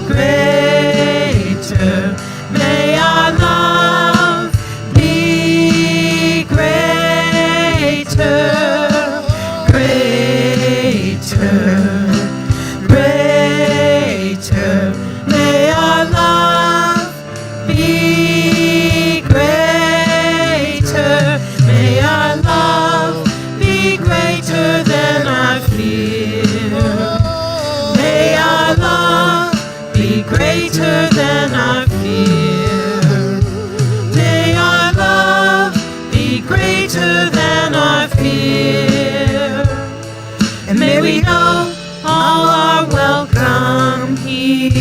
greater. May our love be greater, greater, greater. May our love be greater. May our love be greater than our fear. May our love be greater than our fear. May our love be greater than our fear. And may we know all are welcome here.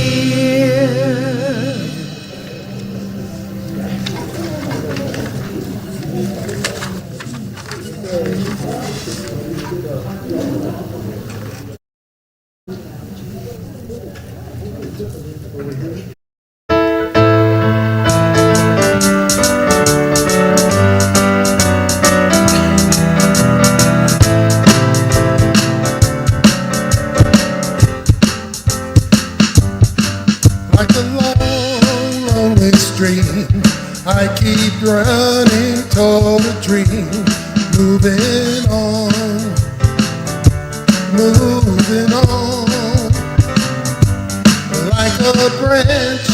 Like a long, lonely stream, I keep running toward a dream, moving on, moving on. Like a branch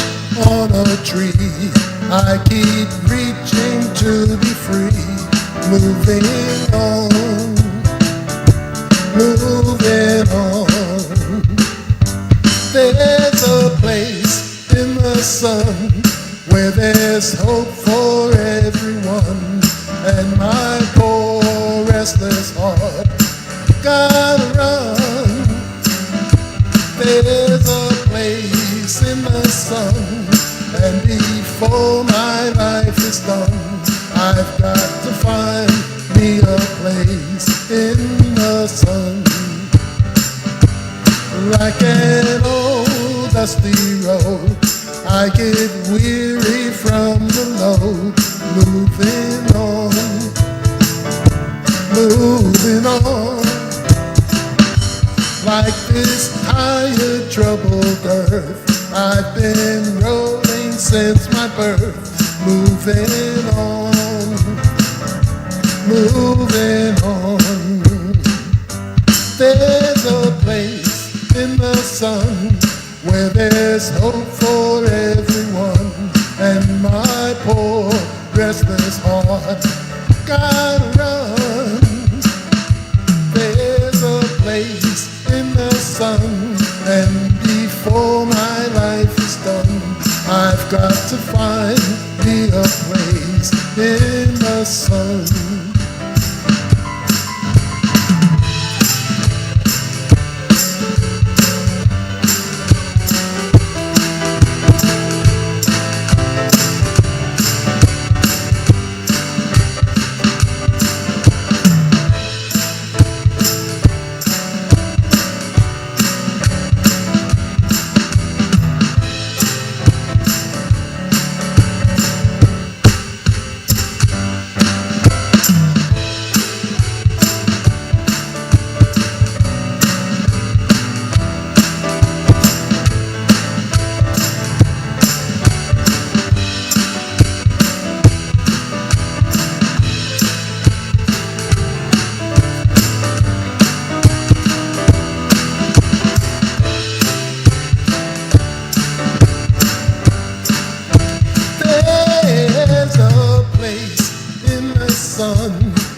on a tree, I keep reaching to be free, moving on, moving on. There's a place in the sun where there's hope for everyone, and my poor restless heart gotta run. There's a place in the sun, and before my life is done, I've got to find me a place in the sun. Like an old dusty road, I get weary from the load, moving on, moving on. Like this tired, troubled earth, I've been rolling since my birth, moving on, moving on. There's a place in the sun where there's hope for everyone, and my poor restless heart gotta run. There's a place in the sun, and before my life is done, I've got to find me a place in the sun.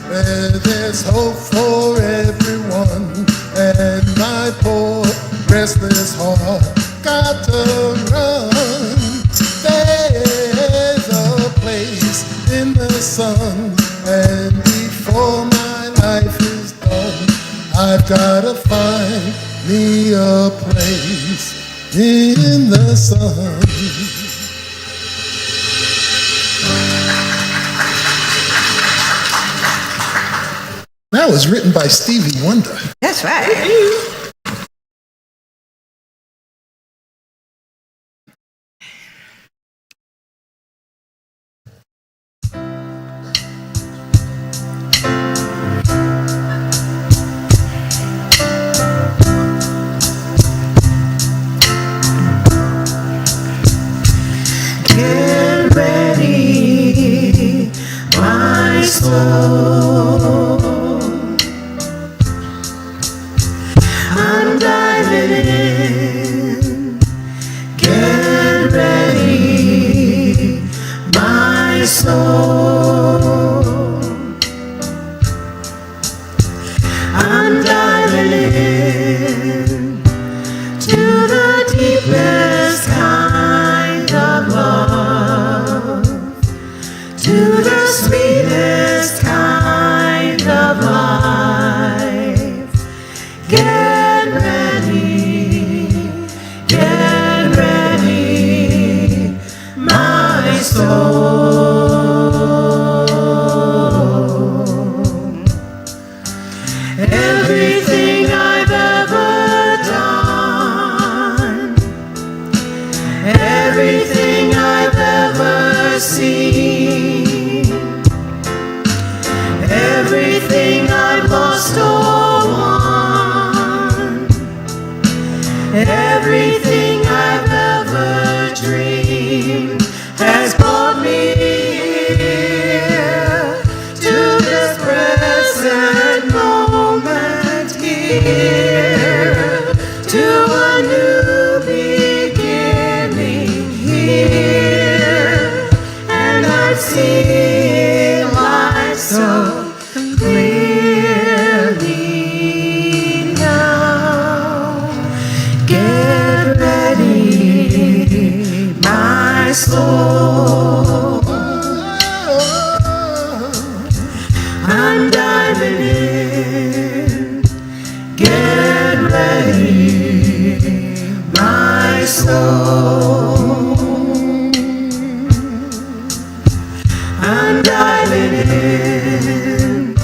Where there's hope for everyone, and my poor restless heart got to run. There's a place in the sun, and before my life is done, I've gotta find me a place in the sun. That was written by Stevie Wonder. That's right. soul. I'm diving in, get ready, my soul. I'm diving in to the deepest kind of love, to the sweetest kind of life. Get ready, my soul. Everything I've ever done, everything I've ever seen, everything I've lost or won, everything I've ever dreamed has brought me here to this present moment, here to a new beginning, here, and I've seen life so clearly now. Get ready, my soul. I'm diving in. Get ready, my soul. I'm diving in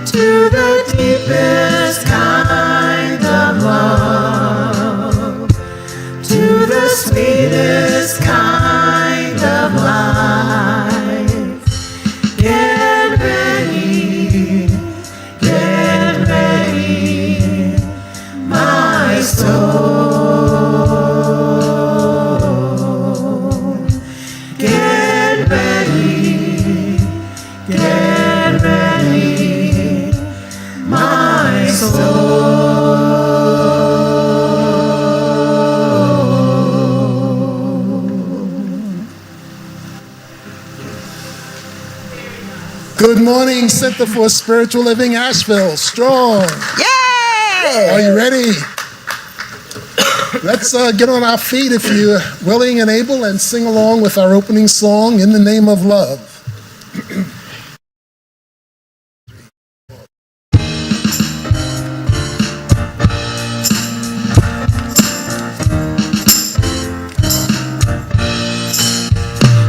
to the deepest kind of love, to the sweetest kind of life. Get ready, my soul. Get ready, my soul. Good morning, Center for Spiritual Living, Asheville. Strong. Yay! Are you ready? Let's get on our feet if you're willing and able and sing along with our opening song, In the Name of Love.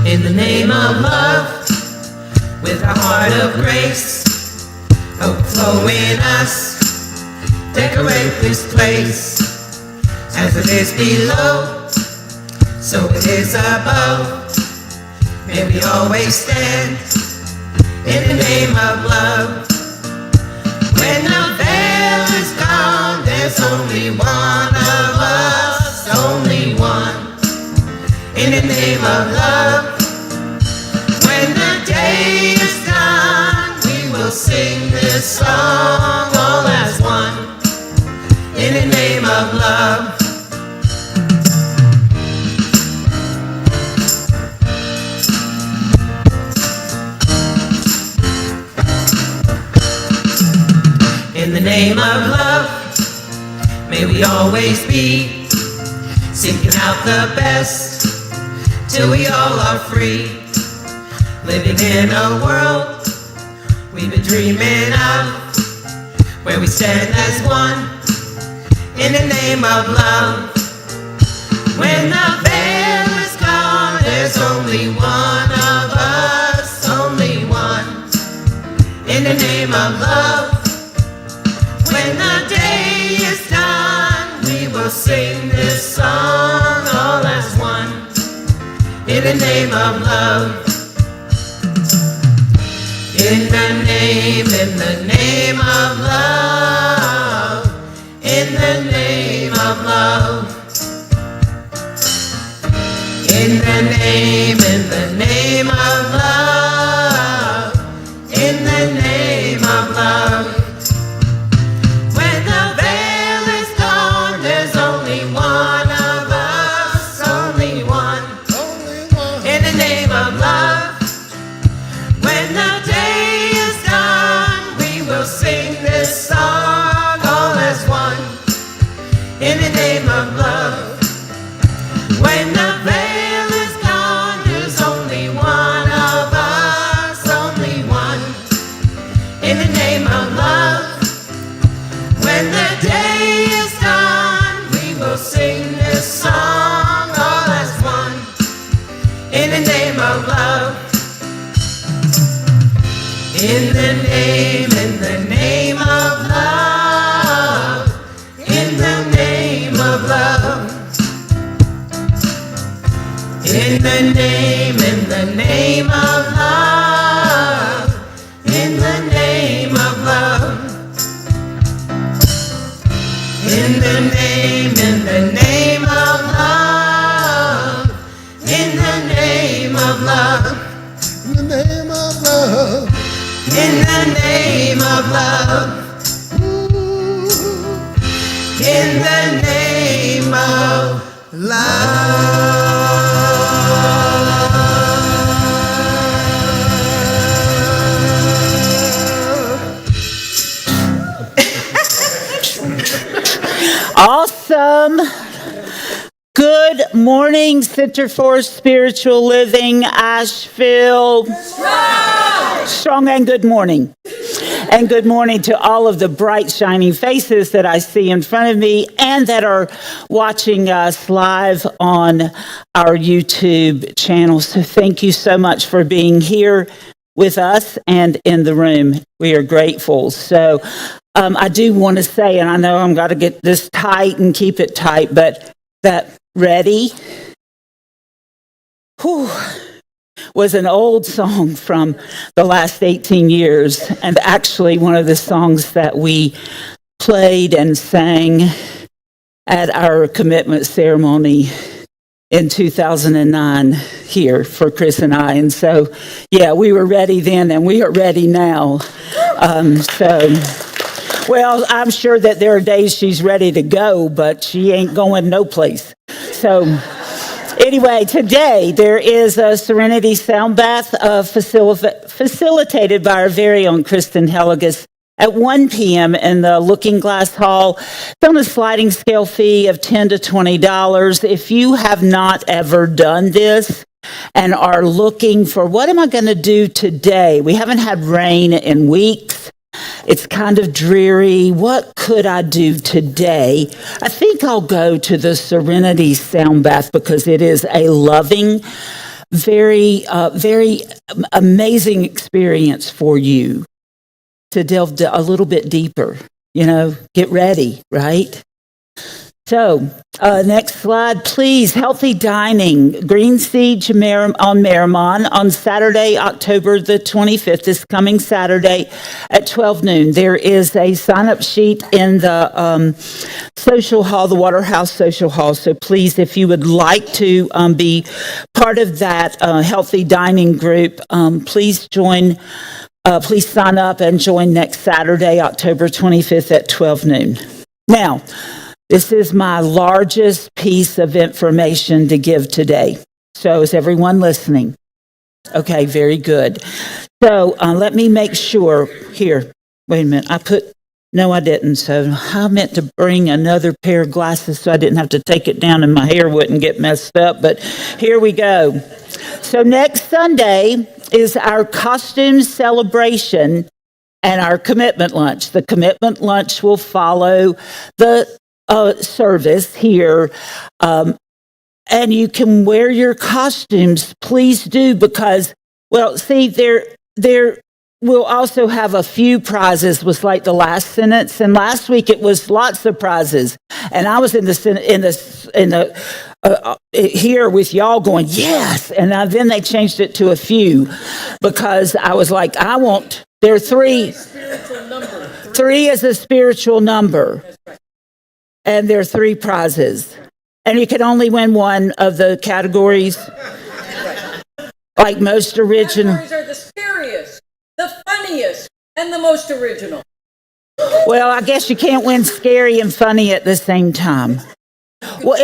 In the name of love, with a heart of grace, overflow in us, decorate this place. As it is below, so it is above. May we always stand in the name of love. When the veil is gone, there's only one of us, only one. In the name of love. When the day is done, we will sing this song all as one. In the name of love. In the name of love, may we always be seeking out the best till we all are free. Living in a world we've been dreaming of, where we stand as one in the name of love. When the veil is gone, there's only one of us, only one in the name of love. When the day is done, we will sing this song all as one in the name of love. In the name of love, in the name of love, in the name of love, in the in the name of love. When the veil is gone, there's only one of us, only one, in the name of love. When the day is done, we will sing this song all as one, in the name of love. In the name of love, in the name of love. In the name of love, in the name of love. In the name of love, in the name of love. In the name of love. In the name of love. In the name of love. Awesome. Good morning, Center for Spiritual Living, Asheville. Strong and good morning. And good morning to all of the bright, shining faces that I see in front of me and that are watching us live on our YouTube channel. So thank you so much for being here with us and in the room. We are grateful. So I do want to say, and I know I'm got to get this tight and keep it tight, but that Ready was an old song from the last 18 years, and actually one of the songs that we played and sang at our commitment ceremony in 2009 here for Chris and I. And so, yeah, we were ready then and we are ready now. Well, I'm sure that there are days she's ready to go, but she ain't going no place. So anyway, today there is a Serenity Sound Bath facilitated by our very own Kristen Helligas at 1 p.m. in the Looking Glass Hall. It's on a sliding scale fee of $10 to $20. If you have not ever done this and are looking for what am I going to do today? We haven't had rain in weeks. It's kind of dreary. What could I do today? I think I'll go to the Serenity Sound Bath because it is a loving, very amazing experience for you to delve a little bit deeper. You know, get ready, right? So, next slide, please. Healthy Dining, Green Siege on Merrimon on Saturday, October the 25th, this coming Saturday at 12 noon. There is a sign-up sheet in the social hall, the Waterhouse Social Hall. So please, if you would like to be part of that Healthy Dining group, please join. Please sign up and join next Saturday, October 25th at 12 noon. Now, this is my largest piece of information to give today. So is everyone listening? Okay, very good. So let me make sure here. Wait a minute. No, I didn't. So I meant to bring another pair of glasses so I didn't have to take it down and my hair wouldn't get messed up. But here we go. So next Sunday is our costume celebration and our commitment lunch. The commitment lunch will follow the service here, and you can wear your costumes. Please do, because, well, see, there we'll also have a few prizes. Was like the last sentence, and last week it was lots of prizes, and I was in the here with y'all going yes, and then they changed it to a few because I was like, I want. There are three. Three is a spiritual number. And there are three prizes. And you can only win one of the categories. Like most original. Categories are the scariest, the funniest, and the most original. Well, I guess you can't win scary and funny at the same time. Well,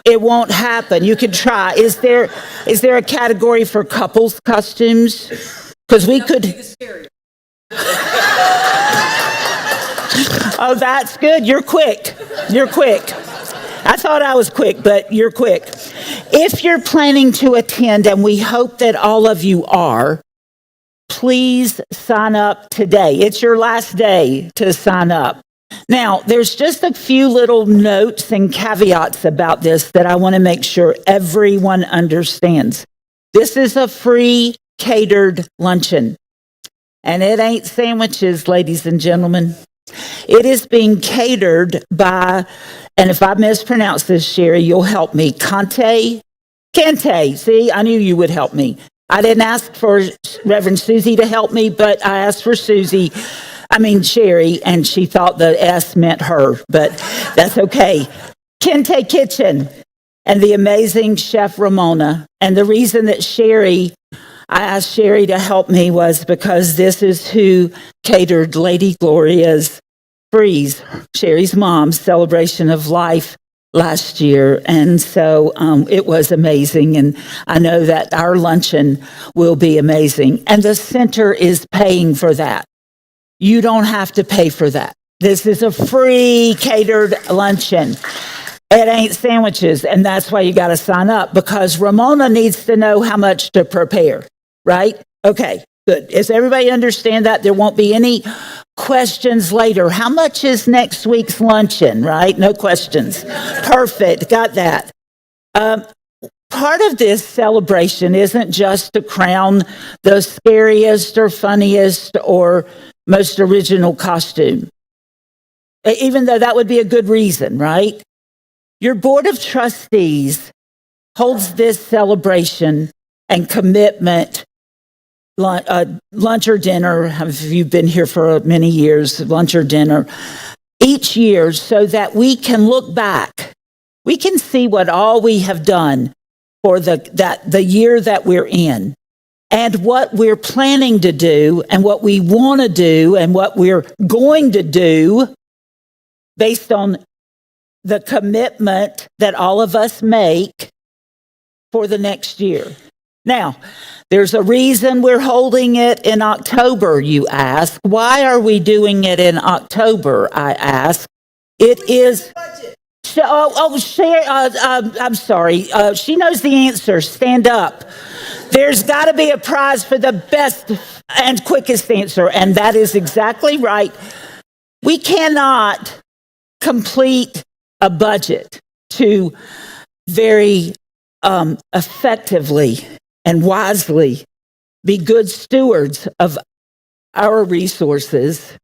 it won't happen. You could try. Is there a category for couples costumes? Because we could. Oh, that's good. You're quick. You're quick. I thought I was quick, but you're quick. If you're planning to attend, and we hope that all of you are, please sign up today. It's your last day to sign up. Now, there's just a few little notes and caveats about this that I want to make sure everyone understands. This is a free catered luncheon, and it ain't sandwiches, ladies and gentlemen. It is being catered by, and if I mispronounce this, Sherry, you'll help me, Kante. See, I knew you would help me. I didn't ask for Reverend Suzi to help me, but I asked for Sherry, and she thought the S meant her, but that's okay. Kente Kitchen and the amazing Chef Ramona. And the reason that I asked Sherry to help me was because this is who catered Lady Gloria's Freeze, Sherry's mom's celebration of life last year. And so it was amazing. And I know that our luncheon will be amazing. And the center is paying for that. You don't have to pay for that. This is a free catered luncheon. It ain't sandwiches. And that's why you got to sign up, because Ramona needs to know how much to prepare, right? Okay, good. Does everybody understand that? There won't be any questions later. How much is next week's luncheon, right? No questions. Perfect. Got that. Part of this celebration isn't just to crown the scariest or funniest or most original costume, even though that would be a good reason, right? Your board of trustees holds this celebration and commitment, lunch or dinner, if you've been here for many years, lunch or dinner, each year, so that we can look back. We can see what all we have done for the year that we're in, and what we're planning to do, and what we want to do, and what we're going to do based on the commitment that all of us make for the next year. Now, there's a reason we're holding it in October, you ask. Why are we doing it in October, I ask. It is... I'm sorry. She knows the answer. Stand up. There's got to be a prize for the best and quickest answer, and that is exactly right. We cannot complete a budget to very effectively and wisely be good stewards of our resources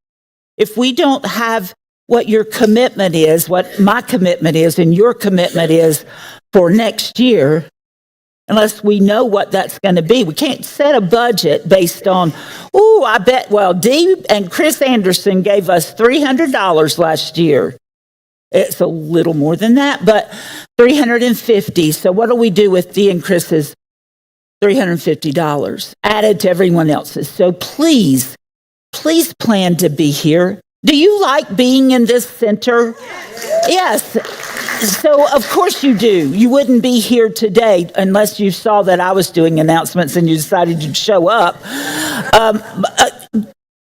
if we don't have what your commitment is, what my commitment is, and your commitment is for next year, unless we know what that's going to be. We can't set a budget based on, Dee and Chris Anderson gave us $300 last year. It's a little more than that, but $350. So what do we do with Dee and Chris's $350 added to everyone else's? So please plan to be here. Do you like being in this center? Yes. So of course you do. You wouldn't be here today unless you saw that I was doing announcements and you decided to show up.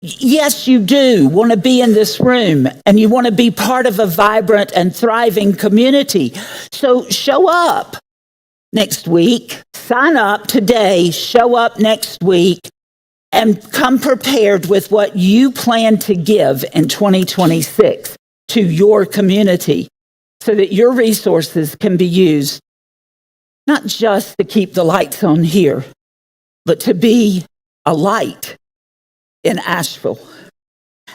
Yes, you do want to be in this room, and you want to be part of a vibrant and thriving community. So show up next week. Sign up today. Show up next week. And come prepared with what you plan to give in 2026 to your community, so that your resources can be used not just to keep the lights on here, but to be a light in Asheville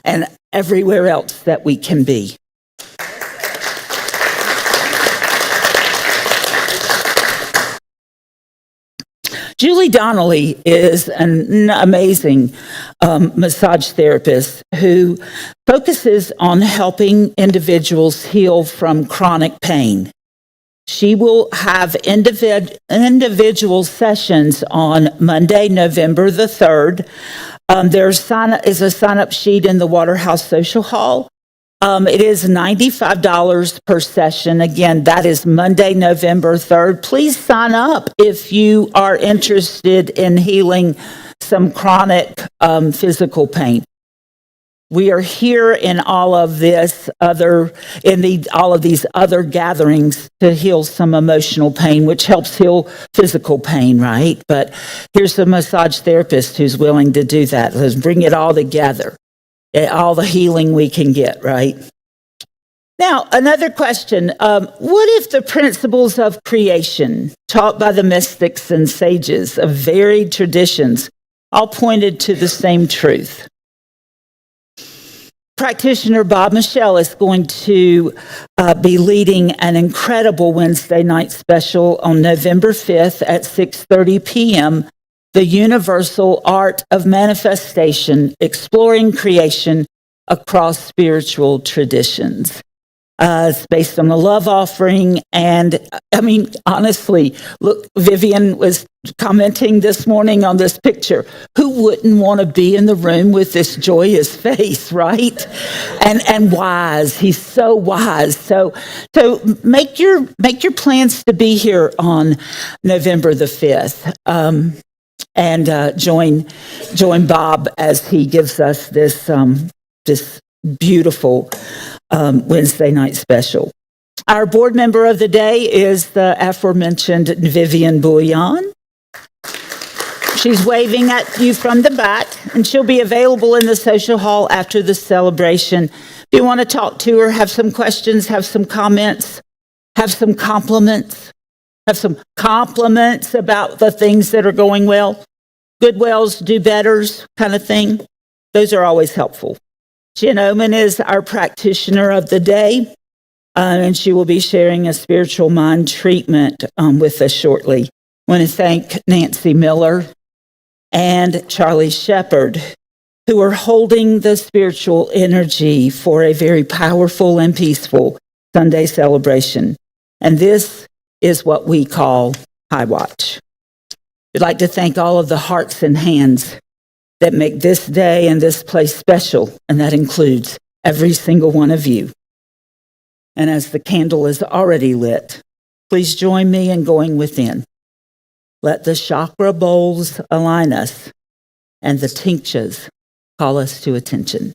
and everywhere else that we can be. Julie Donnelly is an amazing massage therapist who focuses on helping individuals heal from chronic pain. She will have individual sessions on Monday, November the 3rd. There is a sign-up sheet in the Waterhouse Social Hall. It is $95 per session. Again, that is Monday, November 3rd. Please sign up if you are interested in healing some chronic physical pain. We are here in all of these other gatherings to heal some emotional pain, which helps heal physical pain, right? But here's a massage therapist who's willing to do that. Let's bring it all together, all the healing we can get, right? Now, another question. What if the principles of creation taught by the mystics and sages of varied traditions all pointed to the same truth? Practitioner Bob Michelle is going to be leading an incredible Wednesday night special on November 5th at 6:30 p.m., The Universal Art of Manifestation, Exploring Creation Across Spiritual Traditions. It's based on the love offering. And I mean, honestly, look, Vivian was commenting this morning on this picture. Who wouldn't want to be in the room with this joyous face, right? And wise. He's so wise. So make your plans to be here on November the 5th. And join Bob as he gives us this beautiful Wednesday night special. Our board member of the day is the aforementioned Vivian Bouillon. She's waving at you from the back, and she'll be available in the social hall after the celebration. If you want to talk to her, have some questions, have some comments, have some compliments about the things that are going well, good wells, do betters kind of thing. Those are always helpful. Jen Oman is our practitioner of the day, and she will be sharing a spiritual mind treatment with us shortly. I want to thank Nancy Miller and Charlie Shepard, who are holding the spiritual energy for a very powerful and peaceful Sunday celebration. And this is what we call High Watch. We'd like to thank all of the hearts and hands that make this day and this place special, and that includes every single one of you. And as the candle is already lit, please join me in going within. Let the chakra bowls align us, and the tinctures call us to attention.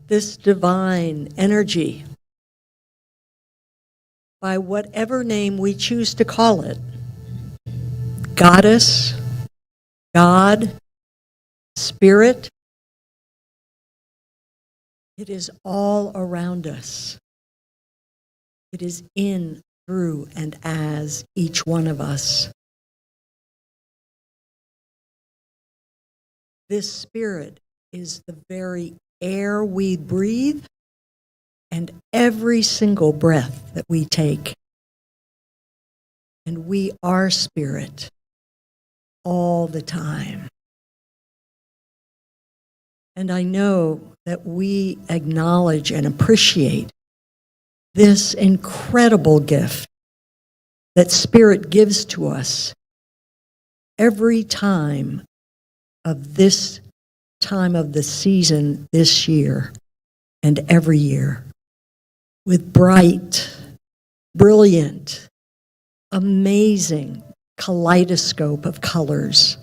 this divine energy, by whatever name we choose to call it, Goddess, God, Spirit, it is all around us. It is in, through, and as each one of us. This spirit is the very air we breathe and every single breath that we take. And we are spirit all the time. And I know that we acknowledge and appreciate this incredible gift that Spirit gives to us every time of this time of the season this year and every year, with bright, brilliant, amazing kaleidoscope of colors,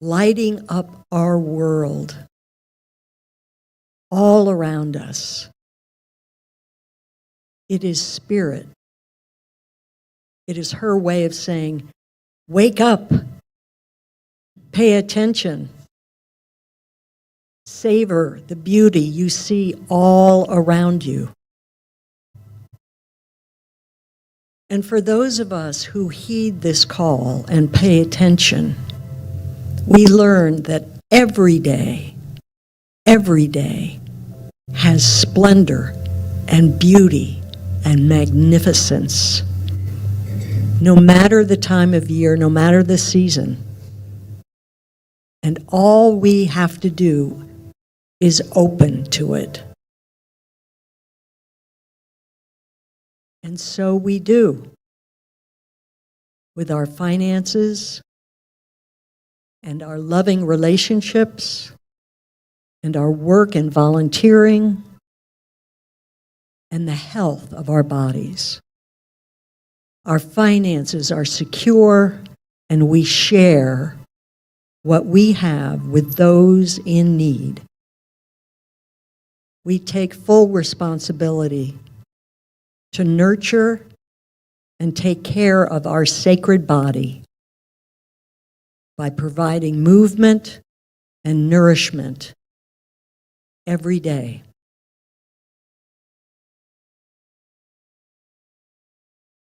lighting up our world all around us. It is Spirit. It is her way of saying, wake up, pay attention, savor the beauty you see all around you. And for those of us who heed this call and pay attention, we learn that every day has splendor and beauty and magnificence. No matter the time of year, no matter the season. And all we have to do is open to it. And so we do, with our finances and our loving relationships and our work and volunteering and the health of our bodies. Our finances are secure and we share what we have with those in need. We take full responsibility to nurture and take care of our sacred body by providing movement and nourishment every day.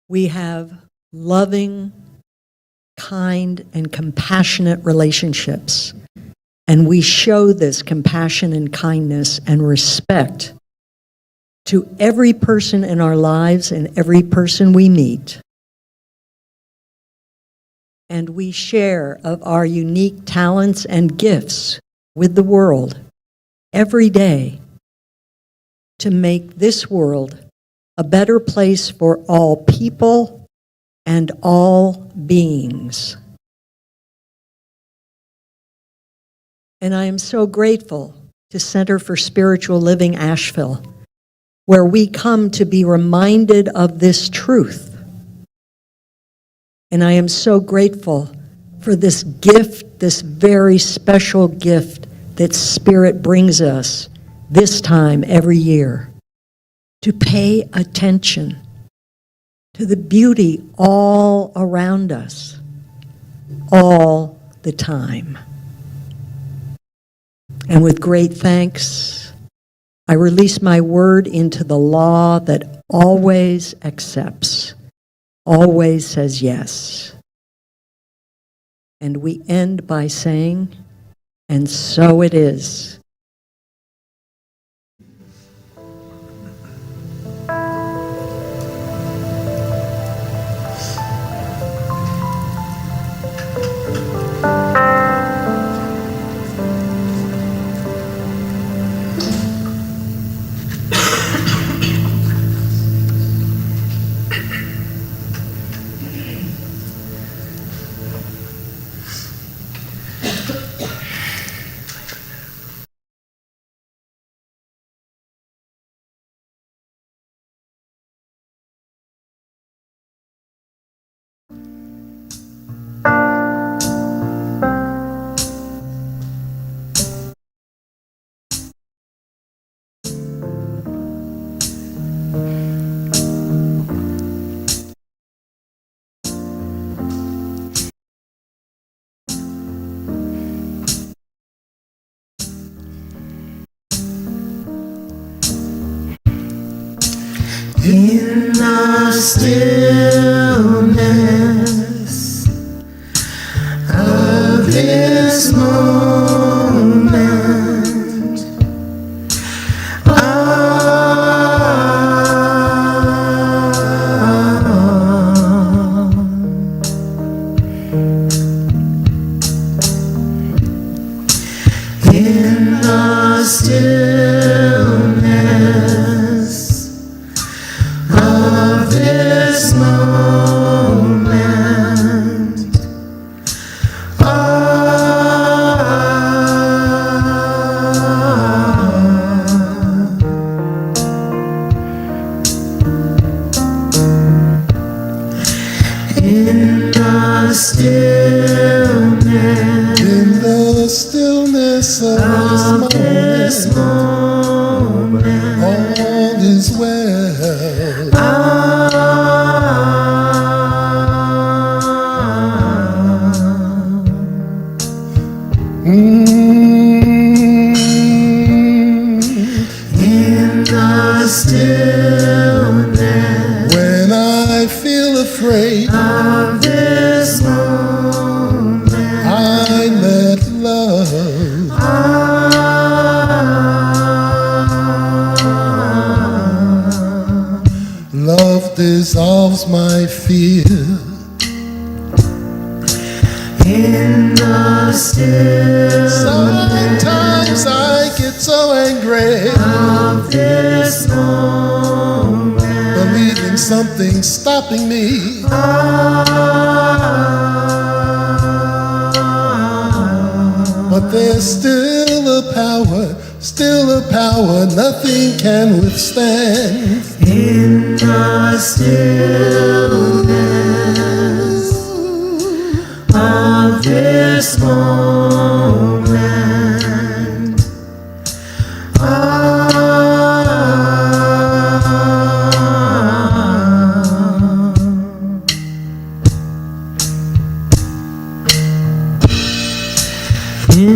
We have loving, kind, and compassionate relationships, and we show this compassion and kindness and respect to every person in our lives and every person we meet. And we share of our unique talents and gifts with the world every day to make this world a better place for all people and all beings. And I am so grateful to Center for Spiritual Living Asheville, where we come to be reminded of this truth. And I am so grateful for this gift, this very special gift that Spirit brings us this time every year, to pay attention to the beauty all around us, all the time. And with great thanks, I release my word into the law that always accepts, always says yes. And we end by saying, and so it is. In the stillness of this moment, in the stillness of this moment, in the stillness of this moment, all is well. In the stillness, when I feel afraid of this moment, I let love dissolves my fear. In the stillness, sometimes I get so angry of this moment, believing something's stopping me. But there's still a power nothing can withstand. In the stillness of this moment,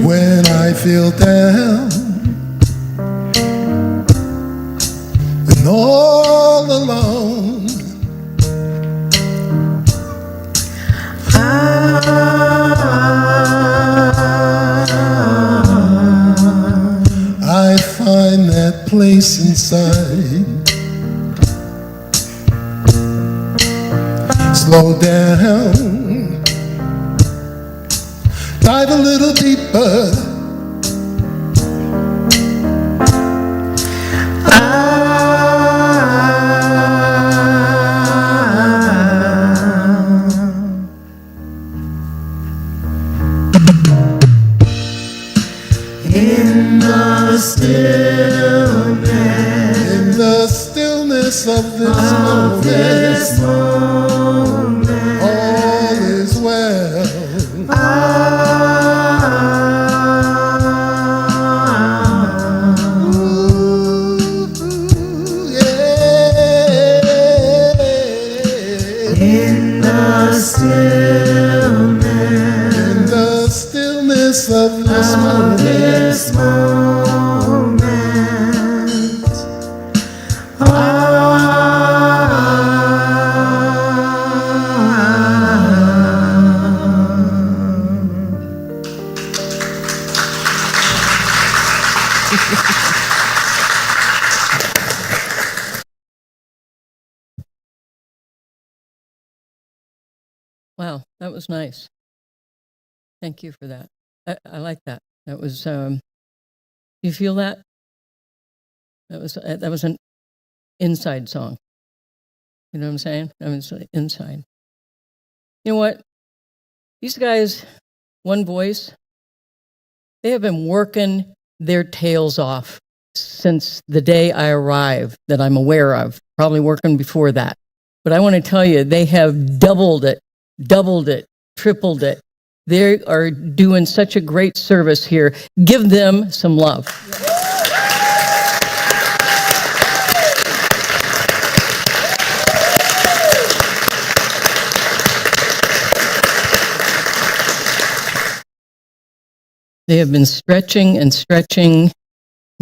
when I feel down and all alone, I find that place inside. Slow down, dive a little deeper. In the stillness of this moment, all is well. Ooh, yeah. In the stillness of this moment, Wow, that was nice. Thank you for that. I like that. That was, you feel that? That was an inside song. You know what I'm saying? I mean, it's inside. You know what? These guys, one voice, they have been working their tails off since the day I arrived that I'm aware of, probably working before that. But I want to tell you, they have doubled it, tripled it. They are doing such a great service here. Give them some love. They have been stretching and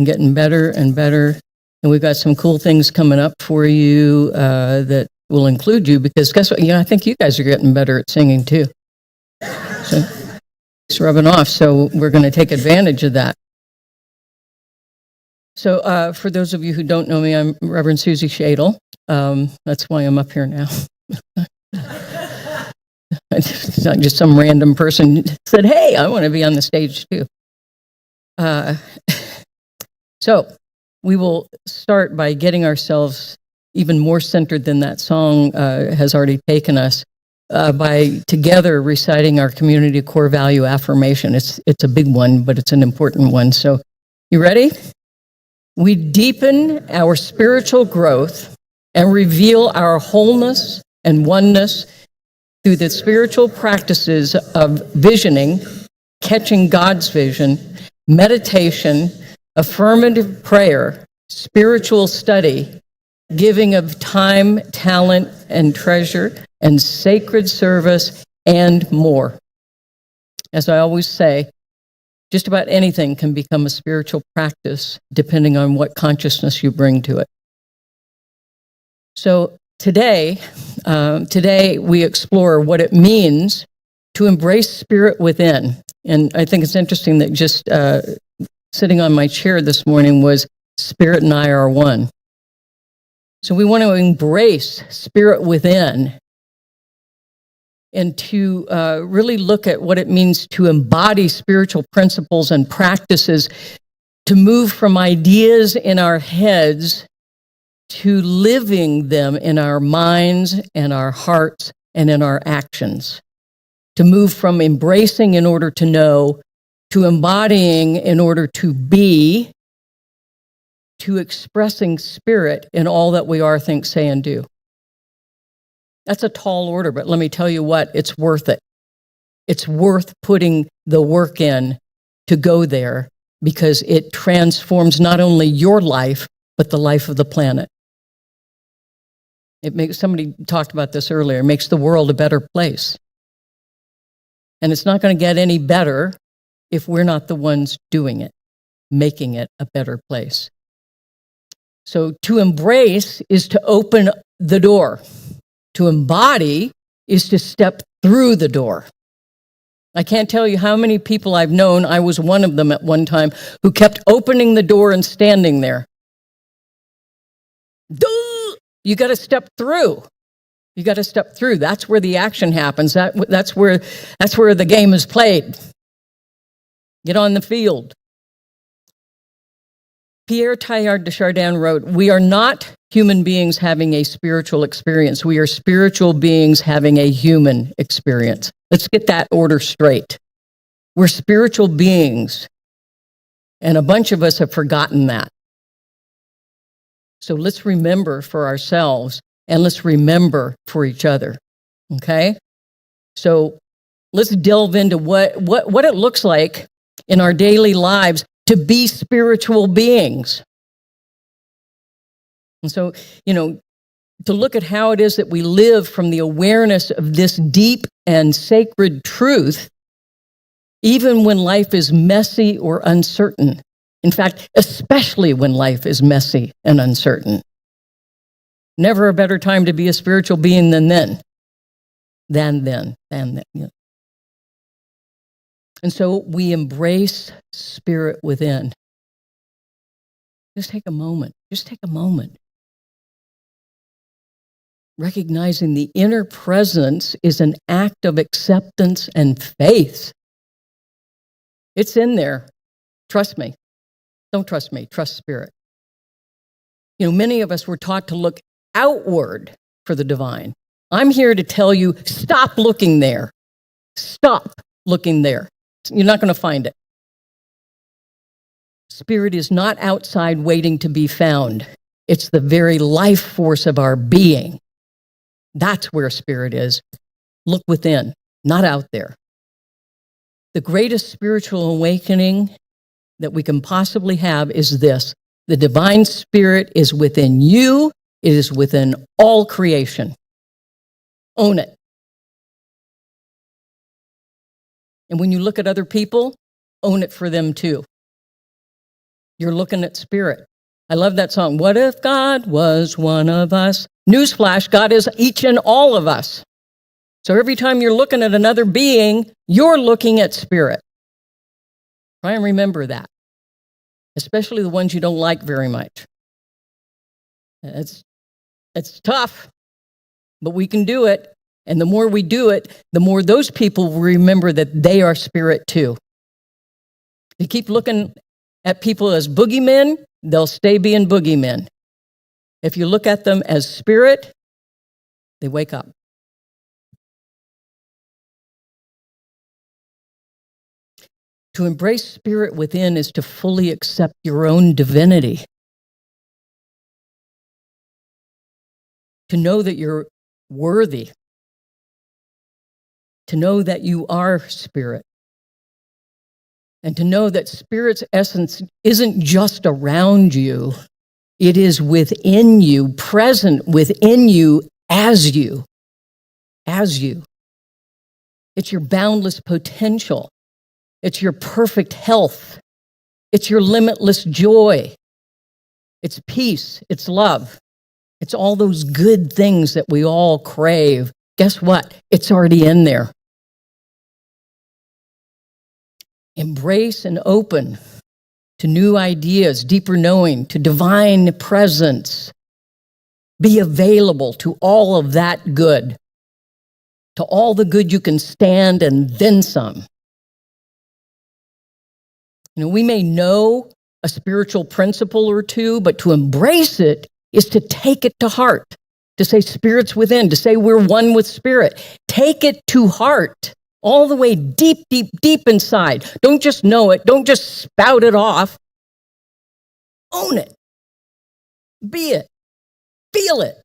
getting better and better. And we've got some cool things coming up for you that will include you, because guess what? I think you guys are getting better at singing too. So it's rubbing off. So we're going to take advantage of that. So for those of you who don't know me, I'm Reverend Suzi Schadle. That's why I'm up here now. It's not just some random person said, hey, I want to be on the stage too. So we will start by getting ourselves even more centered than that song has already taken us, by together reciting our community core value affirmation. It's a big one, but it's an important one. So you ready? We deepen our spiritual growth and reveal our wholeness and oneness through the spiritual practices of visioning, catching God's vision, meditation, affirmative prayer, spiritual study, giving of time, talent, and treasure, and sacred service, and more. As I always say, just about anything can become a spiritual practice depending on what consciousness you bring to it. So today we explore what it means to embrace spirit within. And I think it's interesting that just sitting on my chair this morning was Spirit and I are one. So we want to embrace spirit within and to really look at what it means to embody spiritual principles and practices, to move from ideas in our heads to living them in our minds and our hearts and in our actions, to move from embracing in order to know, to embodying in order to be, to expressing spirit in all that we are, think, say, and do. That's a tall order, but let me tell you what, it's worth it. It's worth putting the work in to go there, because it transforms not only your life, but the life of the planet. Somebody talked about this earlier, it makes the world a better place. And it's not going to get any better if we're not the ones doing it, making it a better place. So to embrace is to open the door. To embody is to step through the door. I can't tell you how many people I've known, I was one of them at one time, who kept opening the door and standing there. You got to step through. You got to step through. That's where the action happens. That's where the game is played. Get on the field. Pierre Teilhard de Chardin wrote, "We are not human beings having a spiritual experience. We are spiritual beings having a human experience." Let's get that order straight. We're spiritual beings, and a bunch of us have forgotten that. So let's remember for ourselves, and let's remember for each other, okay? So let's delve into what it looks like in our daily lives to be spiritual beings. And so, to look at how it is that we live from the awareness of this deep and sacred truth, even when life is messy or uncertain. In fact, especially when life is messy and uncertain. Never a better time to be a spiritual being than then. Yeah. And so we embrace spirit within. Just take a moment. Recognizing the inner presence is an act of acceptance and faith. It's in there. Trust me. Don't trust me. Trust spirit. Many of us were taught to look outward for the divine. I'm here to tell you, stop looking there. Stop looking there. You're not going to find it. Spirit is not outside waiting to be found. It's the very life force of our being. That's where spirit is. Look within, not out there. The greatest spiritual awakening that we can possibly have is this: the divine spirit is within you. It is within all creation. Own it. And when you look at other people, own it for them too. You're looking at spirit. I love that song. What if God was one of us? Newsflash, God is each and all of us. So every time you're looking at another being, you're looking at spirit. Try and remember that, especially the ones you don't like very much. It's tough, but we can do it. And the more we do it, the more those people will remember that they are spirit too. If you keep looking at people as boogeymen, they'll stay being boogeymen. If you look at them as spirit, they wake up. To embrace spirit within is to fully accept your own divinity. To know that you're worthy. To know that you are spirit. And to know that spirit's essence isn't just around you, it is within you, present within you as you. As you. It's your boundless potential. It's your perfect health. It's your limitless joy. It's peace. It's love. It's all those good things that we all crave. Guess what? It's already in there. Embrace and open to new ideas, deeper knowing, to divine presence. Be available to all of that good, to all the good you can stand and then some. You know, we may know a spiritual principle or two, but to embrace it is to take it to heart, to say spirit's within, to say we're one with spirit. Take it to heart. All the way deep, deep, deep inside. Don't just know it. Don't just spout it off. Own it. Be it. Feel it.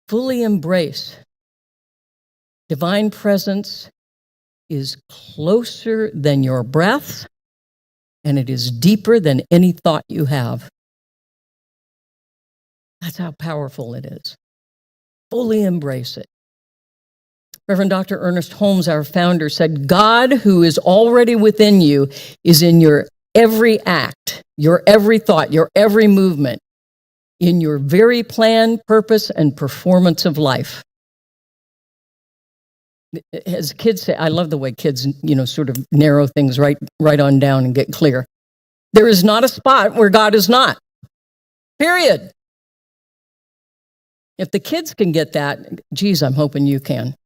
Fully embrace. Divine presence is closer than your breath, and it is deeper than any thought you have. That's how powerful it is. Fully embrace it. Reverend Dr. Ernest Holmes, our founder, said, God, who is already within you, is in your every act, your every thought, your every movement, in your very plan, purpose, and performance of life. As kids say, I love the way kids, sort of narrow things right on down and get clear. There is not a spot where God is not. Period. If the kids can get that, geez, I'm hoping you can.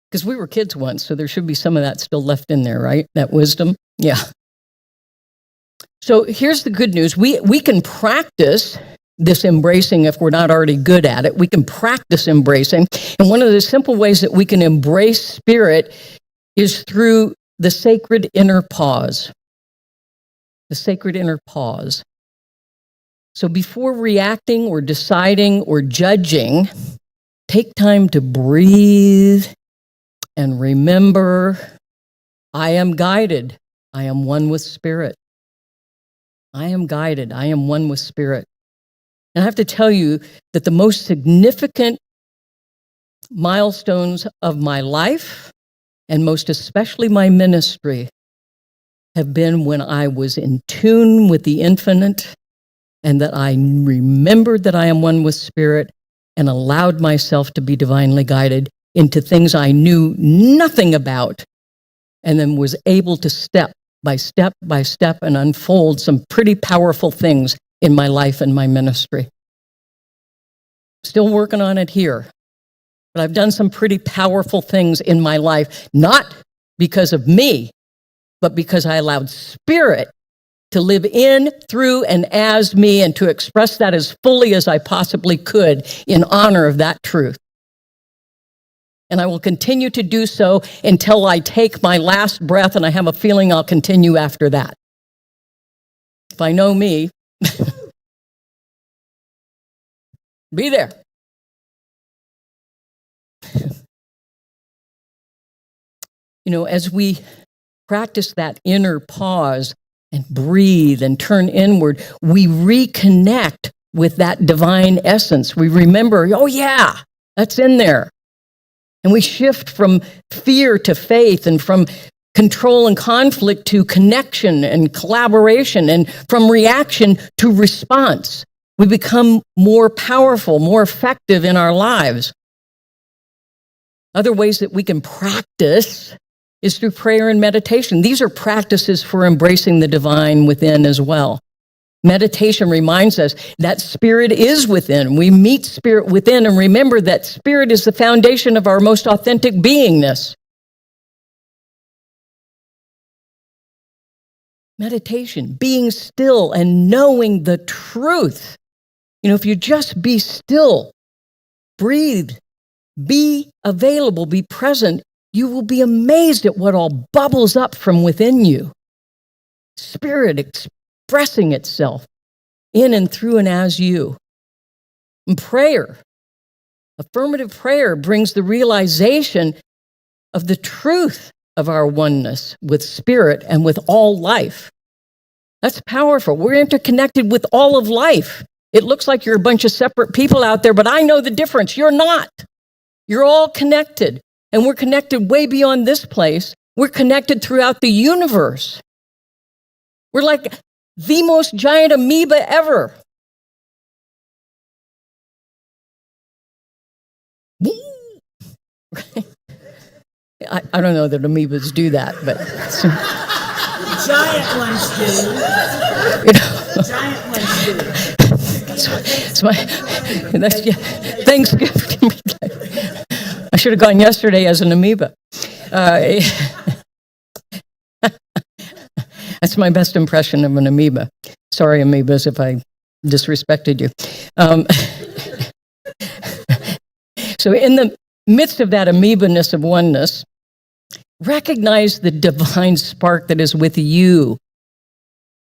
Because we were kids once, so there should be some of that still left in there, right? That wisdom. Yeah. So here's the good news. We can practice this embracing if we're not already good at it. We can practice embracing. And one of the simple ways that we can embrace spirit is through the sacred inner pause. The sacred inner pause. So before reacting or deciding or judging, take time to breathe and remember, I am guided. I am one with spirit. I am guided. I am one with spirit. And I have to tell you that the most significant milestones of my life, and most especially my ministry, have been when I was in tune with the infinite, and that I remembered that I am one with spirit and allowed myself to be divinely guided into things I knew nothing about, and then was able to step by step and unfold some pretty powerful things in my life and my ministry. Still working on it here, but I've done some pretty powerful things in my life, not because of me, but because I allowed spirit to live in, through, and as me, and to express that as fully as I possibly could in honor of that truth. And I will continue to do so until I take my last breath, and I have a feeling I'll continue after that. If I know me, be there. As we practice that inner pause, and breathe and turn inward, we reconnect with that divine essence. We remember, oh yeah, that's in there. And we shift from fear to faith and from control and conflict to connection and collaboration, and from reaction to response. We become more powerful, more effective in our lives. Other ways that we can practice is through prayer and meditation. These are practices for embracing the divine within as well. Meditation reminds us that spirit is within. We meet spirit within and remember that spirit is the foundation of our most authentic beingness. Meditation, being still and knowing the truth. If you just be still, breathe, be available, be present, you will be amazed at what all bubbles up from within you. Spirit expressing itself in and through and as you. And prayer, affirmative prayer, brings the realization of the truth of our oneness with spirit and with all life. That's powerful. We're interconnected with all of life. It looks like you're a bunch of separate people out there, but I know the difference. You're not. You're all connected. And we're connected way beyond this place. We're connected throughout the universe. We're like the most giant amoeba ever. I don't know that amoebas do that, but Giant ones do. Giant ones do. Thanksgiving. I should have gone yesterday as an amoeba. That's my best impression of an amoeba. Sorry, amoebas, if I disrespected you. So in the midst of that amoeba-ness of oneness, recognize the divine spark that is with you,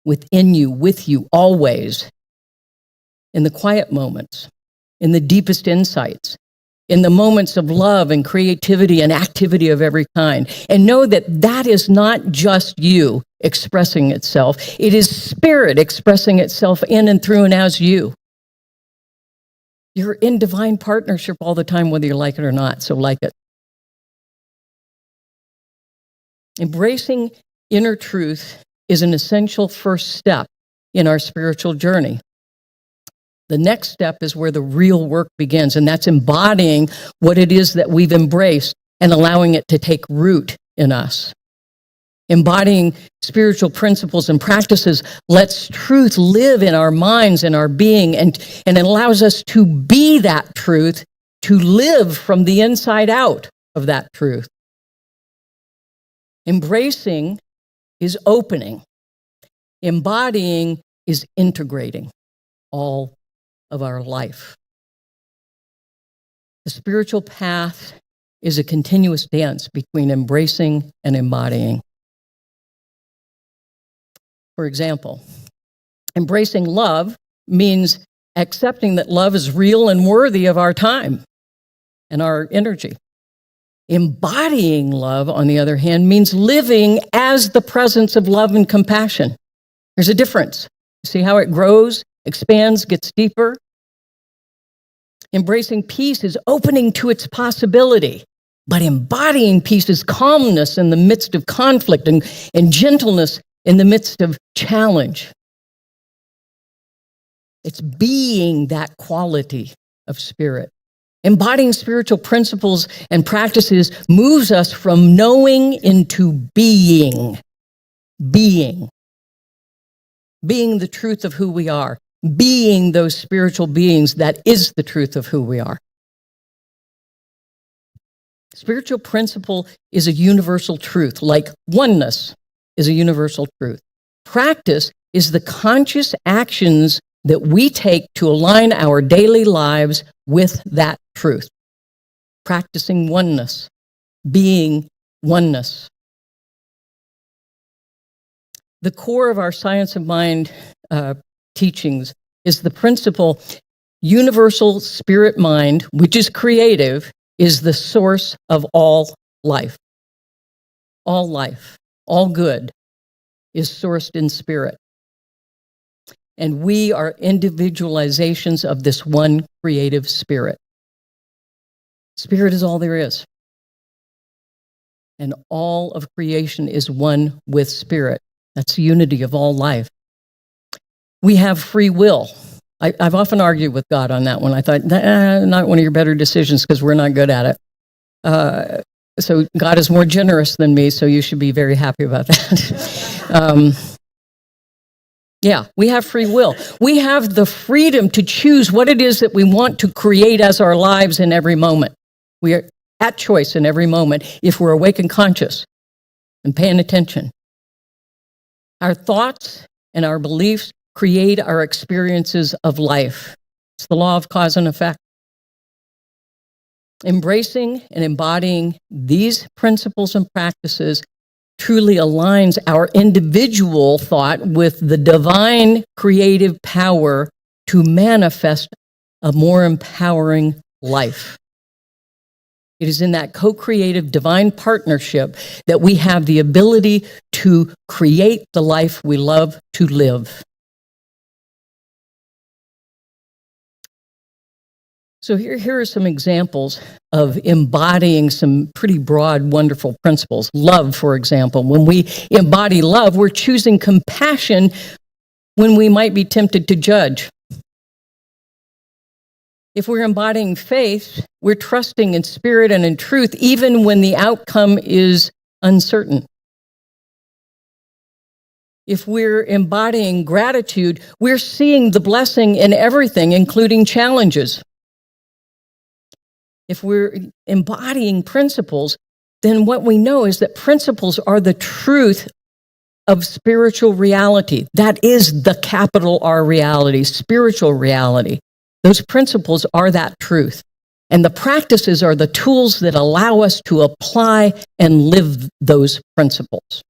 within you, with you, always. In the quiet moments, in the deepest insights, in the moments of love and creativity and activity of every kind. And know that that is not just you expressing itself. It is spirit expressing itself in and through and as you. You're in divine partnership all the time, whether you like it or not, so like it. Embracing inner truth is an essential first step in our spiritual journey. The next step is where the real work begins, and that's embodying what it is that we've embraced and allowing it to take root in us. Embodying spiritual principles and practices lets truth live in our minds and our being, and it allows us to be that truth, to live from the inside out of that truth. Embracing is opening. Embodying is integrating all of our life. The spiritual path is a continuous dance between embracing and embodying. For example, embracing love means accepting that love is real and worthy of our time and our energy. Embodying love, on the other hand, means living as the presence of love and compassion. There's a difference. See how it grows, expands, gets deeper? Embracing peace is opening to its possibility, but embodying peace is calmness in the midst of conflict and gentleness in the midst of challenge. It's being that quality of spirit. Embodying spiritual principles and practices moves us from knowing into being. Being the truth of who we are. Being those spiritual beings that is the truth of who we are. Spiritual principle is a universal truth, like oneness is a universal truth. Practice is the conscious actions that we take to align our daily lives with that truth. Practicing oneness, being oneness. The core of our Science of Mind teachings is the principle universal spirit mind, which is creative, is the source of all life. All life, all good is sourced in spirit. And we are individualizations of this one creative spirit. Spirit is all there is. and all of creation is one with spirit. That's the unity of all life. We have free will. I've often argued with God on that one. I thought, not one of your better decisions because we're not good at it. So God is more generous than me, so you should be very happy about that. Yeah, we have free will. We have the freedom to choose what it is that we want to create as our lives in every moment. We are at choice in every moment if we're awake and conscious and paying attention. Our thoughts and our beliefs create our experiences of life. It's the law of cause and effect. Embracing and embodying these principles and practices truly aligns our individual thought with the divine creative power to manifest a more empowering life. It is in that co-creative divine partnership that we have the ability to create the life we love to live. So here are some examples of embodying some pretty broad, wonderful principles. Love, for example. When we embody love, we're choosing compassion when we might be tempted to judge. If we're embodying faith, we're trusting in spirit and in truth, even when the outcome is uncertain. If we're embodying gratitude, we're seeing the blessing in everything, including challenges. If we're embodying principles, then what we know is that principles are the truth of spiritual reality. That is the capital R reality, spiritual reality. Those principles are that truth. And the practices are the tools that allow us to apply and live those principles.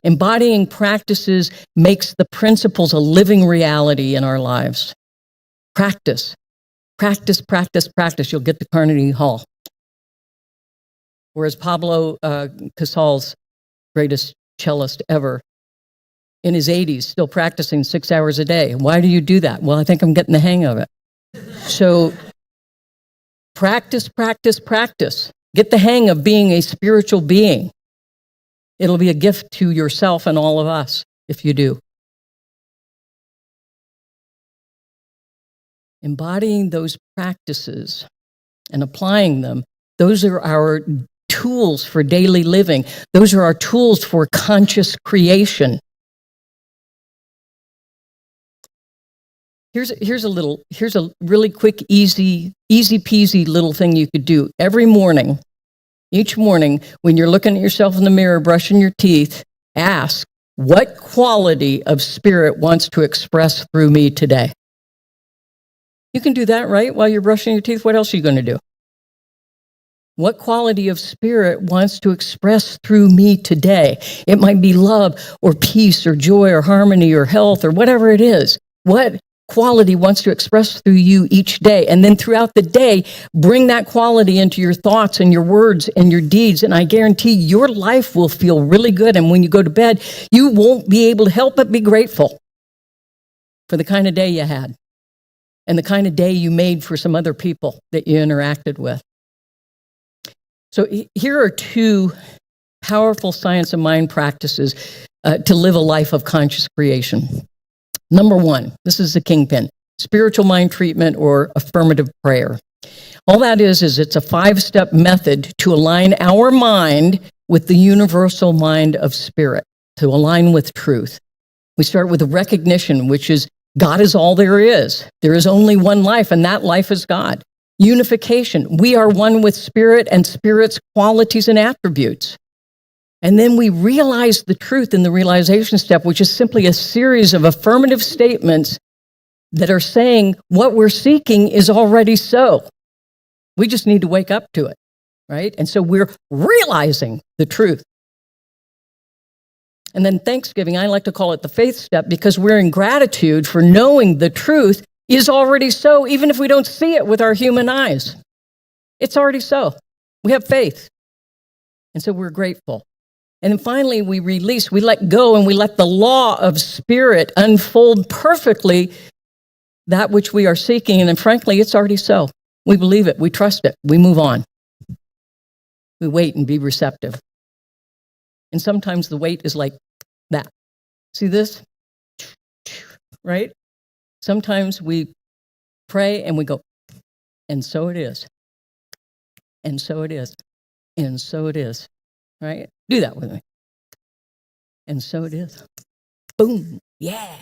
Embodying practices makes the principles a living reality in our lives. Practice. Practice, practice, practice. You'll get to Carnegie Hall. Whereas Pablo Casal's greatest cellist ever, in his 80s, still practicing 6 hours a day. Why do you do that? Well, I think I'm getting the hang of it. So practice, practice, practice. Get the hang of being a spiritual being. It'll be a gift to yourself and all of us if you do. Embodying those practices and applying them, those are our tools for daily living. Those are our tools for conscious creation. Here's a really quick, easy peasy little thing you could do. Every morning, each morning, when you're looking at yourself in the mirror, brushing your teeth, ask, what quality of spirit wants to express through me today? You can do that, right? While you're brushing your teeth, what else are you going to do? What quality of spirit wants to express through me today? It might be love or peace or joy or harmony or health or whatever it is. What quality wants to express through you each day? And then throughout the day, bring that quality into your thoughts and your words and your deeds. And I guarantee your life will feel really good. And when you go to bed, you won't be able to help but be grateful for the kind of day you had and the kind of day you made for some other people that you interacted with. So here are two powerful science of mind practices to live a life of conscious creation. Number one, this is the kingpin, spiritual mind treatment or affirmative prayer. All that is it's a 5-step method to align our mind with the universal mind of spirit, to align with truth. We start with a recognition, which is God is all there is. There is only one life, and that life is God. Unification. We are one with spirit and spirit's qualities and attributes. And then we realize the truth in the realization step, which is simply a series of affirmative statements that are saying what we're seeking is already so. We just need to wake up to it, right? And so we're realizing the truth. And then Thanksgiving, I like to call it the faith step because we're in gratitude for knowing the truth is already so, even if we don't see it with our human eyes. It's already so. We have faith. And so we're grateful. And then finally, we release, we let go, and we let the law of spirit unfold perfectly that which we are seeking. And then frankly, it's already so. We believe it. We trust it. We move on. We wait and be receptive. And sometimes the wait is like that. See this? Right? Sometimes we pray and we go, and so it is. And so it is. And so it is. Right? Do that with me. And so it is. Boom. Yeah.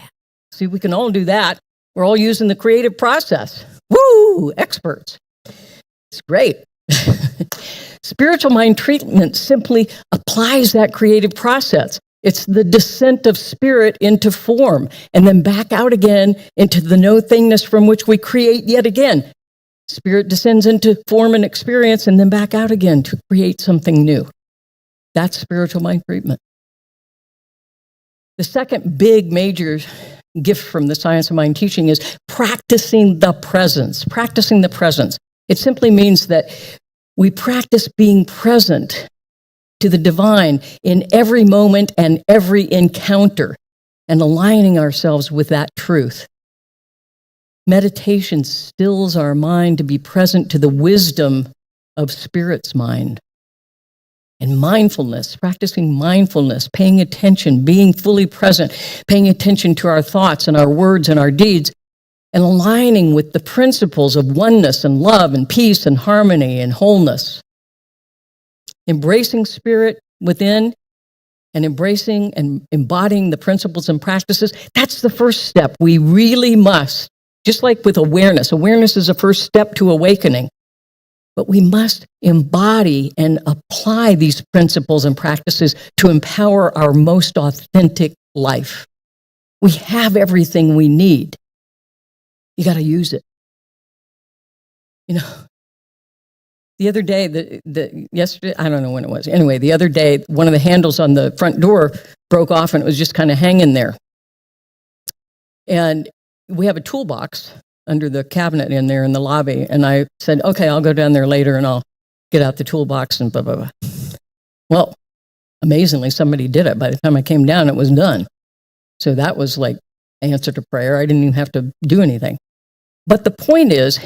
See, we can all do that. We're all using the creative process. Woo! Experts. It's great. Spiritual mind treatment simply applies that creative process. It's the descent of spirit into form and then back out again into the no-thingness from which we create yet again. Spirit descends into form and experience and then back out again to create something new. That's spiritual mind treatment. The second big major gift from the science of mind teaching is practicing the presence. Practicing the presence. It simply means that we practice being present to the divine in every moment and every encounter and aligning ourselves with that truth. Meditation stills our mind to be present to the wisdom of Spirit's mind. And mindfulness, practicing mindfulness, paying attention, being fully present, paying attention to our thoughts and our words and our deeds, and aligning with the principles of oneness and love and peace and harmony and wholeness. Embracing spirit within and embracing and embodying the principles and practices, that's the first step. We really must, just like with awareness. Awareness is a first step to awakening. But we must embody and apply these principles and practices to empower our most authentic life. We have everything we need. You got to use it. You know, the other day, yesterday, I don't know when it was. Anyway, the other day, one of the handles on the front door broke off and it was just kind of hanging there. And we have a toolbox under the cabinet in there in the lobby. And I said, okay, I'll go down there later and I'll get out the toolbox and blah, blah, blah. Well, amazingly, somebody did it. By the time I came down, it was done. So that was like answer to prayer. I didn't even have to do anything. But the point is,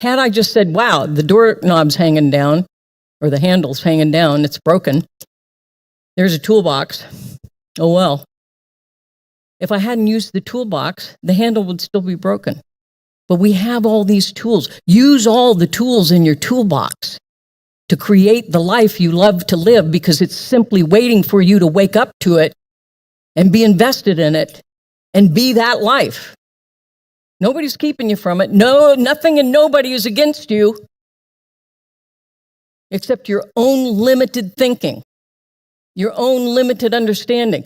had I just said, wow, the doorknob's hanging down or the handle's hanging down, it's broken. There's a toolbox. Oh, well. If I hadn't used the toolbox, the handle would still be broken. But we have all these tools. Use all the tools in your toolbox to create the life you love to live because it's simply waiting for you to wake up to it and be invested in it and be that life. Nobody's keeping you from it. No, nothing and nobody is against you except your own limited thinking, your own limited understanding.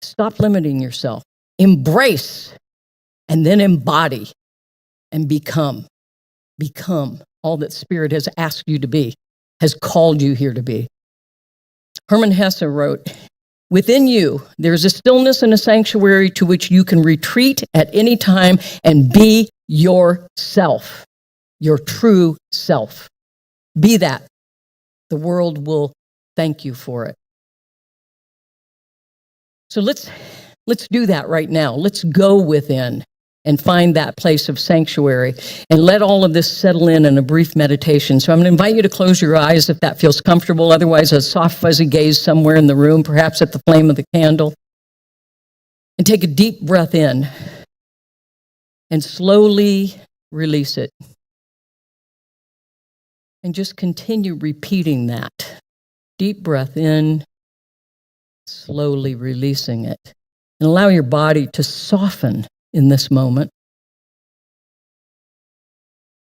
Stop limiting yourself. Embrace and then embody. And become all that Spirit has asked you to be, has called you here to be. Hermann Hesse wrote, within you, there's a stillness and a sanctuary to which you can retreat at any time and be yourself, your true self. Be that. The world will thank you for it. So let's do that right now. Let's go within and find that place of sanctuary and let all of this settle in a brief meditation. So I'm going to invite you to close your eyes if that feels comfortable. Otherwise, a soft, fuzzy gaze somewhere in the room, perhaps at the flame of the candle. And take a deep breath in and slowly release it. And just continue repeating that. Deep breath in, slowly releasing it. And allow your body to soften in this moment.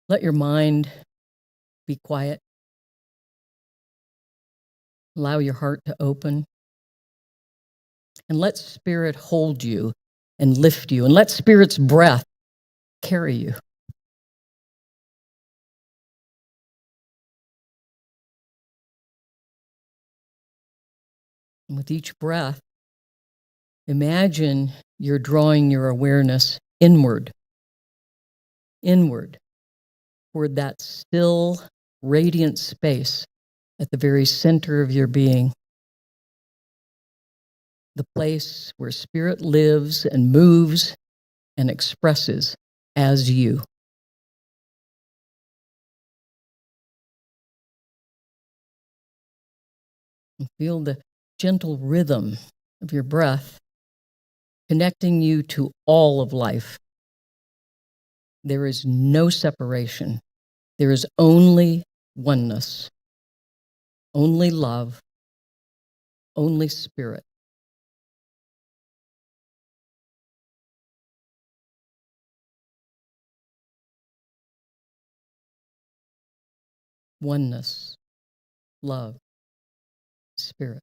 Let your mind be quiet. Allow your heart to open. And let Spirit hold you and lift you. And let Spirit's breath carry you. And with each breath, imagine you're drawing your awareness inward, toward that still, radiant space at the very center of your being. The place where Spirit lives and moves and expresses as you. And feel the gentle rhythm of your breath connecting you to all of life. There is no separation. There is only oneness, only love, only spirit. Oneness, love, spirit.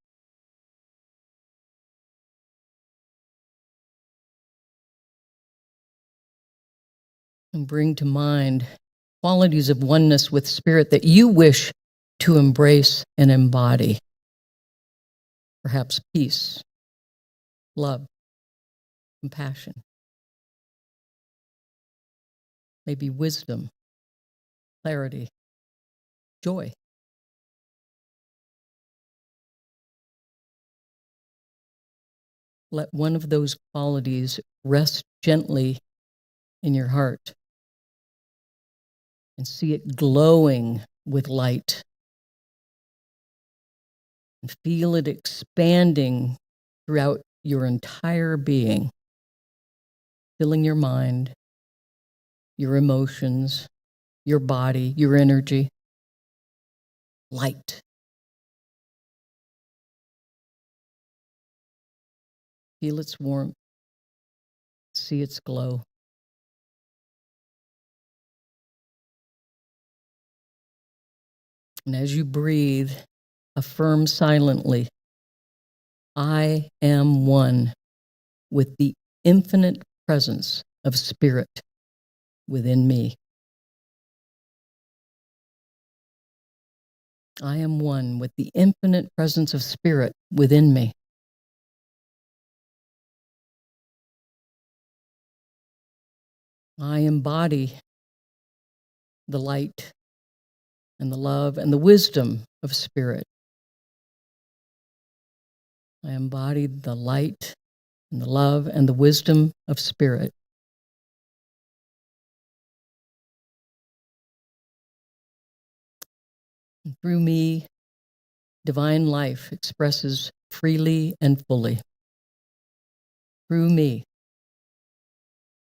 And bring to mind qualities of oneness with spirit that you wish to embrace and embody. Perhaps peace, love, compassion, maybe wisdom, clarity, joy. Let one of those qualities rest gently in your heart and see it glowing with light. And feel it expanding throughout your entire being, filling your mind, your emotions, your body, your energy. Light. Feel its warmth, see its glow. And as you breathe, affirm silently, I am one with the infinite presence of spirit within me. I am one with the infinite presence of spirit within me. I embody the light and the love and the wisdom of spirit. I embody the light and the love and the wisdom of spirit. And through me, divine life expresses freely and fully. Through me,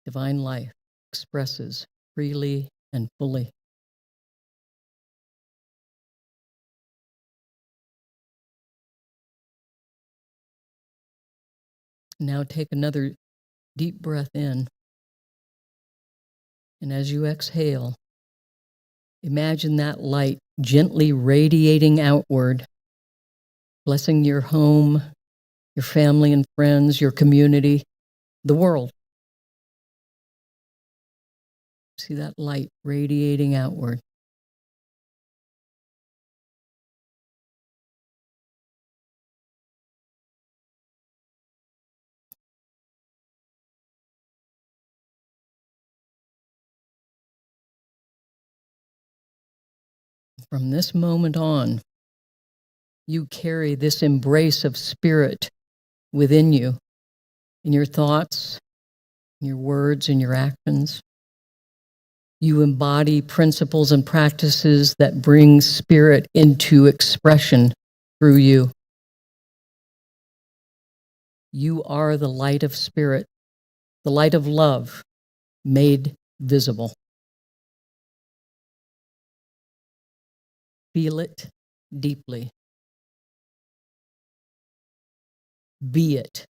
divine life expresses freely and fully. Now take another deep breath in. And as you exhale, imagine that light gently radiating outward, blessing your home, your family and friends, your community, the world. See that light radiating outward. From this moment on, you carry this embrace of spirit within you, in your thoughts, in your words, in your actions. You embody principles and practices that bring spirit into expression through you. You are the light of spirit, the light of love made visible. Feel it deeply. Be it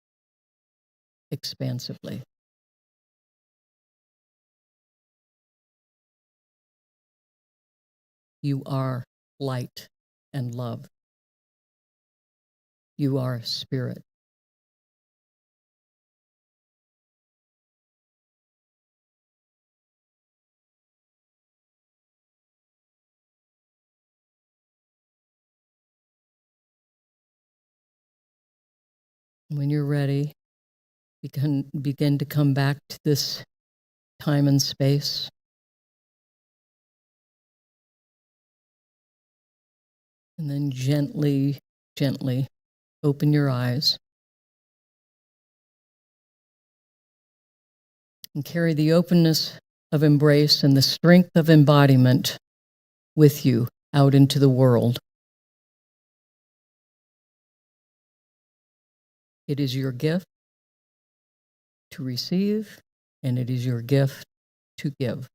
expansively. You are light and love. You are spirit. When you're ready, begin to come back to this time and space. And then gently, gently open your eyes. And carry the openness of embrace and the strength of embodiment with you out into the world. It is your gift to receive, and it is your gift to give.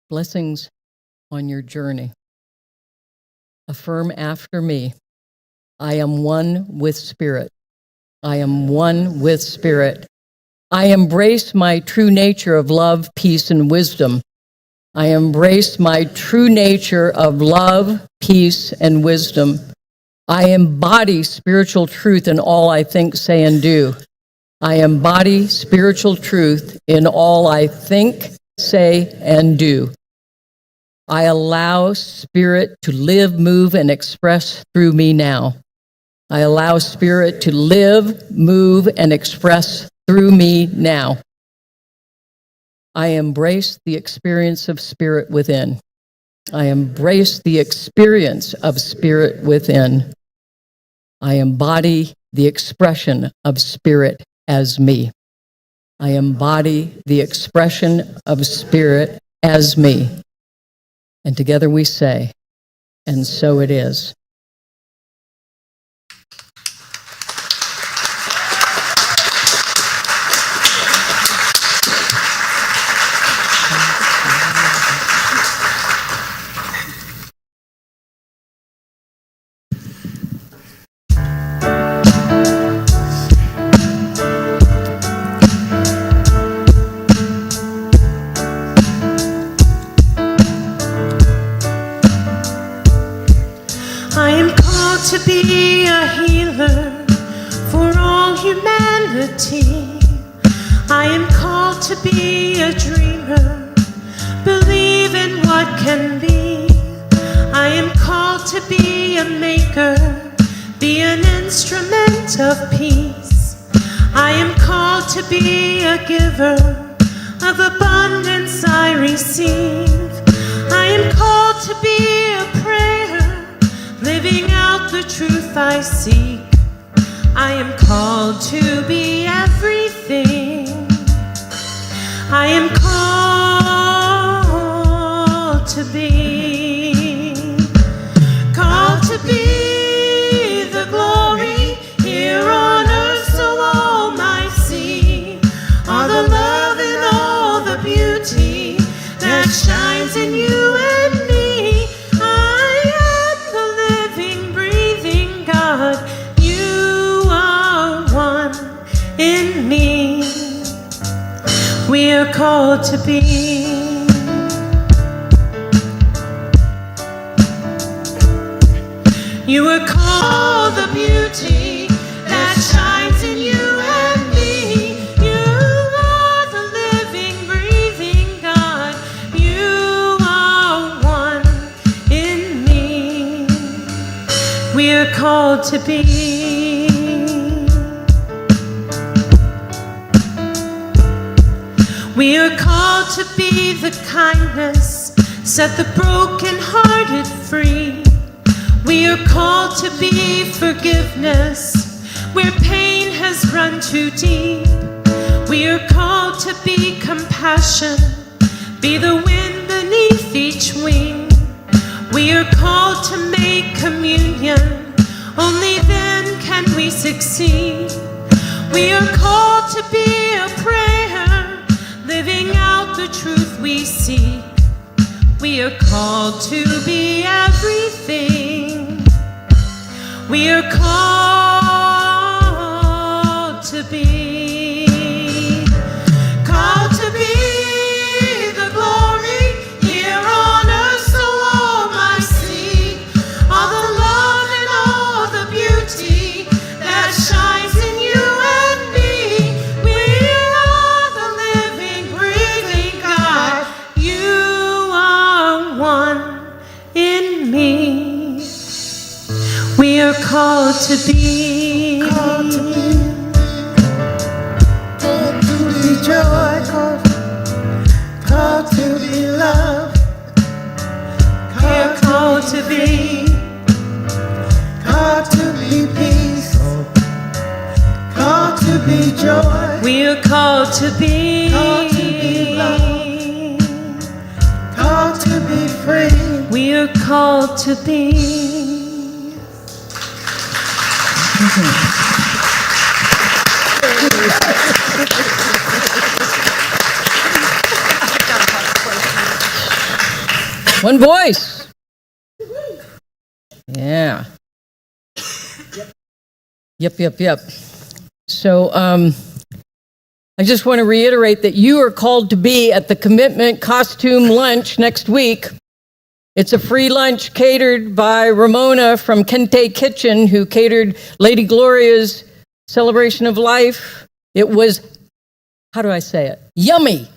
Blessings on your journey. Affirm after me, I am one with Spirit. I am one with Spirit. I embrace my true nature of love, peace, and wisdom. I embrace my true nature of love, peace, and wisdom. I embody spiritual truth in all I think, say, and do. I embody spiritual truth in all I think, say, and do. I allow Spirit to live, move, and express through me now. I allow Spirit to live, move, and express through me now. I embrace the experience of Spirit within. I embrace the experience of Spirit within. I embody the expression of Spirit as me. I embody the expression of Spirit as me. And together we say, and so it is. I am called to be a healer for all humanity. I am called to be a dreamer, believe in what can be. I am called to be a maker, be an instrument of peace. I am called to be a giver, of abundance I receive. I am called to be a prayer, living out the truth I seek. I am called to be everything. I am called to be the glory here on earth, so all might see all the love and all the beauty that shines in you and me. I am the living, breathing God. You are one in me. We are called to be. You are called the beauty that shines in you and me. You are the living, breathing God. You are one in me. We are called to be. We are called to be the kindness, set the brokenhearted free. We are called to be forgiveness, where pain has run too deep. We are called to be compassion, be the wind beneath each wing. We are called to make communion, only then can we succeed. We are called to be a prayer, living out the truth we seek. We are called to be everything. We are called to be the glory here on earth, so all might see all the love and all the beauty that shines in you and me. We are the living, breathing God. You are one in me. We are called to be, called to be joy, called to be love. We are called to be peace, called to be joy. We are called to be love. free. We are called to be. One voice. Yeah. Yep. So I just want to reiterate that you are called to be at the Commitment Costume Lunch next week. It's a free lunch catered by Ramona from Kente Kitchen, who catered Lady Gloria's celebration of life. It was, how do I say it? Yummy.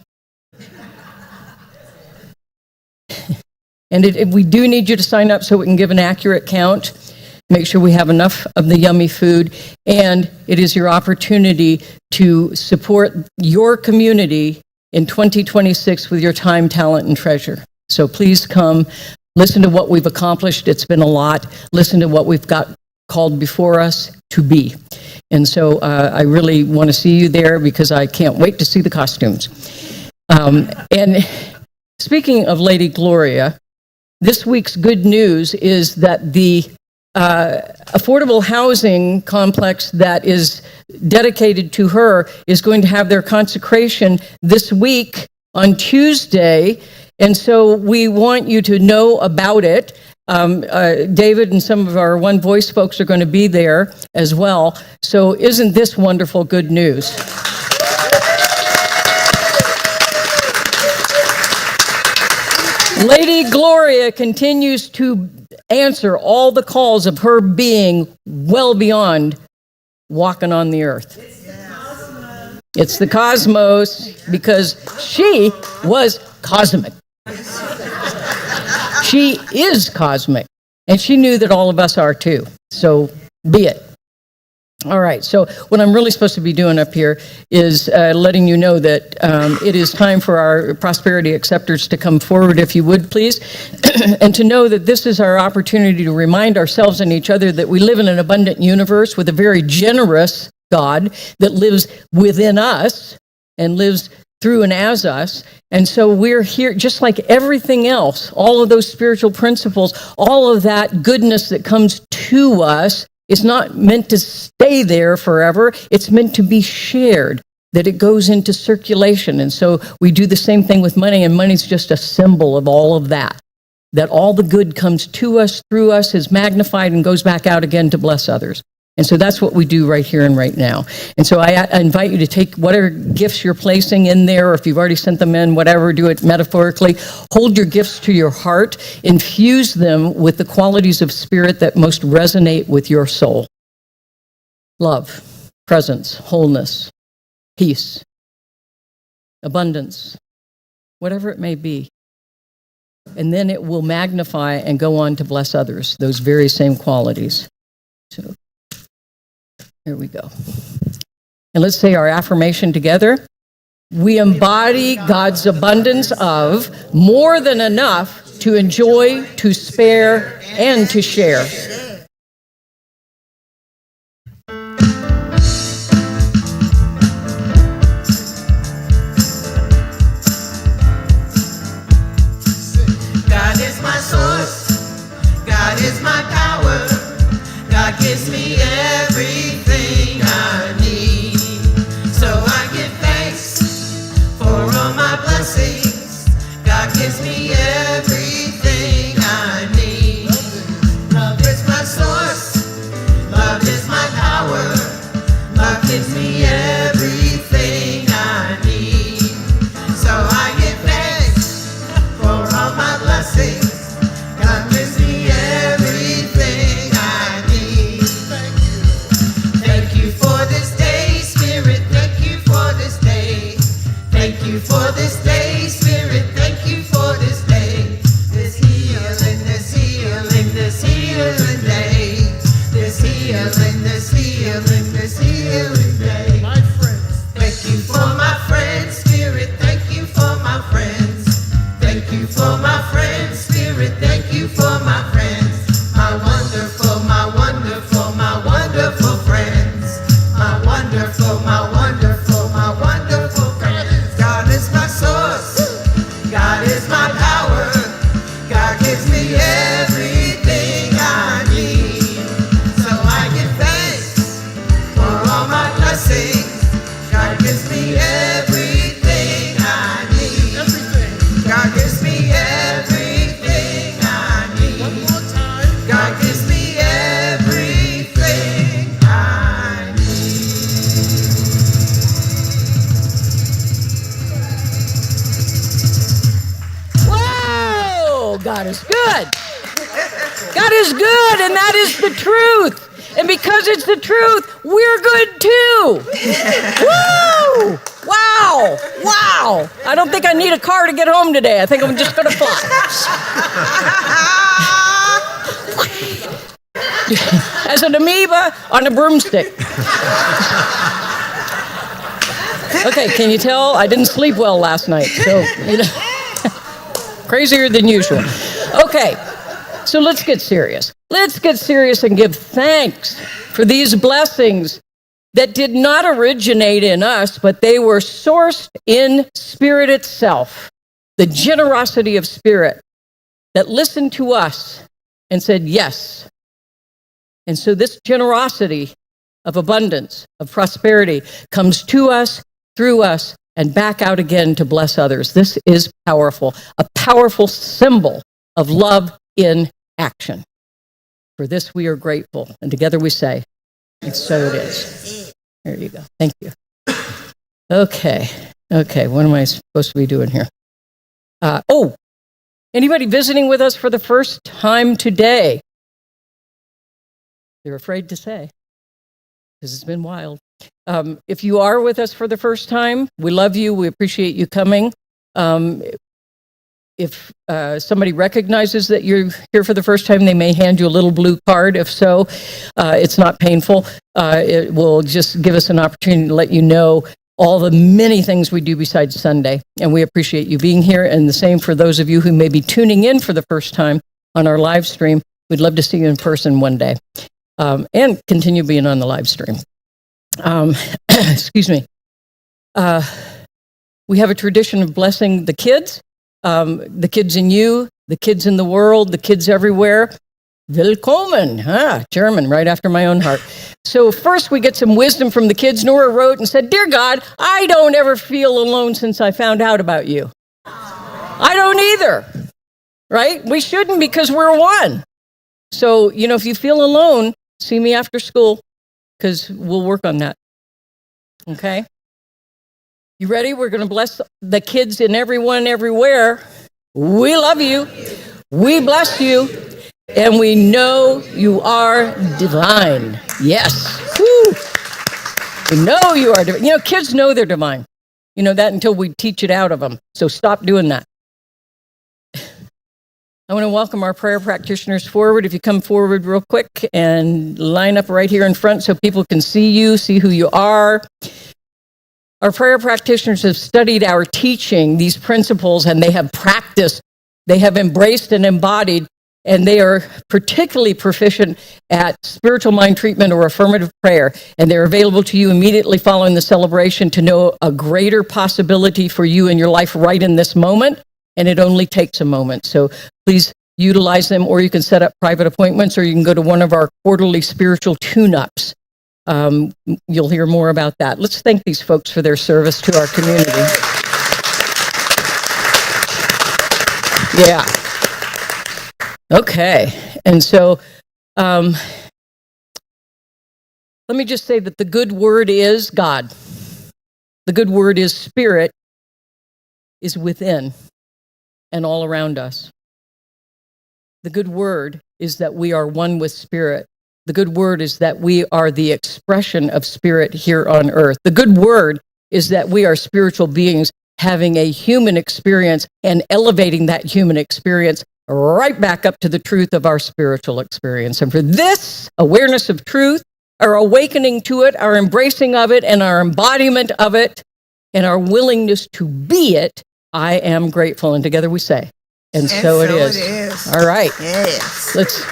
And we do need you to sign up so we can give an accurate count, make sure we have enough of the yummy food, and it is your opportunity to support your community in 2026 with your time, talent, and treasure. So please come, listen to what we've accomplished. It's been a lot. Listen to what we've got called before us to be. And so I really want to see you there because I can't wait to see the costumes. And speaking of Lady Gloria, this week's good news is that the affordable housing complex that is dedicated to her is going to have their consecration this week on Tuesday. And so we want you to know about it. David and some of our One Voice folks are going to be there as well. So isn't this wonderful good news? Lady Gloria continues to answer all the calls of her being well beyond walking on the earth. It's the cosmos because she was cosmic. She is cosmic, and she knew that all of us are too. So be it. All right, so what I'm really supposed to be doing up here is letting you know that it is time for our prosperity acceptors to come forward, if you would, please, and to know that this is our opportunity to remind ourselves and each other that we live in an abundant universe with a very generous God that lives within us and lives through and as us. And so we're here, just like everything else, all of those spiritual principles, all of that goodness that comes to us, it's not meant to stay there forever. It's meant to be shared, that it goes into circulation. And so we do the same thing with money, and money's just a symbol of all of that, that all the good comes to us, through us, is magnified, and goes back out again to bless others. And so that's what we do right here and right now. And so I invite you to take whatever gifts you're placing in there, or if you've already sent them in, whatever, do it metaphorically. Hold your gifts to your heart. Infuse them with the qualities of spirit that most resonate with your soul. Love, presence, wholeness, peace, abundance, whatever it may be. And then it will magnify and go on to bless others, those very same qualities. So here we go. And let's say our affirmation together. We embody God's abundance of more than enough to enjoy, to spare, and to share. God is my source. God is my power. God gives me everything I need. So I give thanks for all my blessings. God gives me everything I need. Love is my source. Love is my power. Love gives me everything I need. So I give thanks for all my blessings. God gives me everything I need. Thank you for this day, Spirit. Thank you for this day. Thank you for this day, Spirit. Thank you for this day. This healing, this healing, this healing day. This healing, this healing, this healing day. My friends, Thank you for my friends, Spirit. Thank you for my friends. Thank you for my friends, Spirit. Thank you for my friends. My wonderful, my wonderful, my wonderful friends. My wonderful, my wonderful, my wonderful friends. God is my source. God is my power. God God is good. God is good, and that is the truth. And because it's the truth, we're good too. Woo! Wow! Wow! I don't think I need a car to get home today. I think I'm just going to fly. As an amoeba on a broomstick. Okay, can you tell? I didn't sleep well last night, so, crazier than usual. Okay, so let's get serious. Let's get serious and give thanks for these blessings that did not originate in us, but they were sourced in Spirit itself. The generosity of Spirit that listened to us and said yes. And so this generosity of abundance, of prosperity, comes to us, through us, and back out again to bless others. This is powerful, a powerful symbol of love in action. For this we are grateful, and together we say, and so it is. There you go. Thank you. Okay, what am I supposed to be doing here? Anybody visiting with us for the first time today? They're afraid to say, because it's been wild. If you are with us for the first time, we love you. We appreciate you coming. If somebody recognizes that you're here for the first time, they may hand you a little blue card. If so, it's not painful. It will just give us an opportunity to let you know all the many things we do besides Sunday. And we appreciate you being here. And the same for those of you who may be tuning in for the first time on our live stream. We'd love to see you in person one day. And continue being on the live stream. Excuse me. We have a tradition of blessing the kids in you, the kids in the world, the kids everywhere. Willkommen, German, right after my own heart. So first we get some wisdom from the kids. Nora wrote and said, "Dear God, I don't ever feel alone since I found out about you." I don't either, right? We shouldn't, because we're one. So, if you feel alone, see me after school, because we'll work on that. Okay? You ready? We're going to bless the kids and everyone everywhere. We love you. We bless you. And we know you are divine. Yes. Woo. We know you are divine. Kids know they're divine. You know that until we teach it out of them. So stop doing that. I want to welcome our prayer practitioners forward. If you come forward real quick and line up right here in front so people can see you, see who you are. Our prayer practitioners have studied our teaching, these principles, and they have practiced, they have embraced and embodied, and they are particularly proficient at spiritual mind treatment or affirmative prayer. And they're available to you immediately following the celebration to know a greater possibility for you in your life right in this moment. And it only takes a moment. So please utilize them, or you can set up private appointments, or you can go to one of our quarterly spiritual tune-ups. You'll hear more about that. Let's thank these folks for their service to our community. Yeah. Okay. And so let me just say that the good word is God. The good word is Spirit is within and all around us. The good word is that we are one with Spirit. The good word is that we are the expression of Spirit here on earth. The good word is that we are spiritual beings having a human experience and elevating that human experience right back up to the truth of our spiritual experience. And for this awareness of truth, our awakening to it, our embracing of it, and our embodiment of it, and our willingness to be it, I am grateful. And together we say, and so it is. All right. Yes. Let's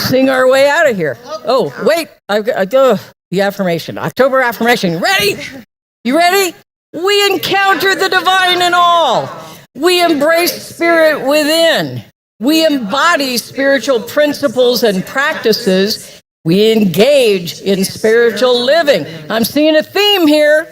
sing our way out of here. Oh, wait. I've got the affirmation. October affirmation. You ready? You ready? We encounter the divine in all. We embrace Spirit within. We embody spiritual principles and practices. We engage in spiritual living. I'm seeing a theme here.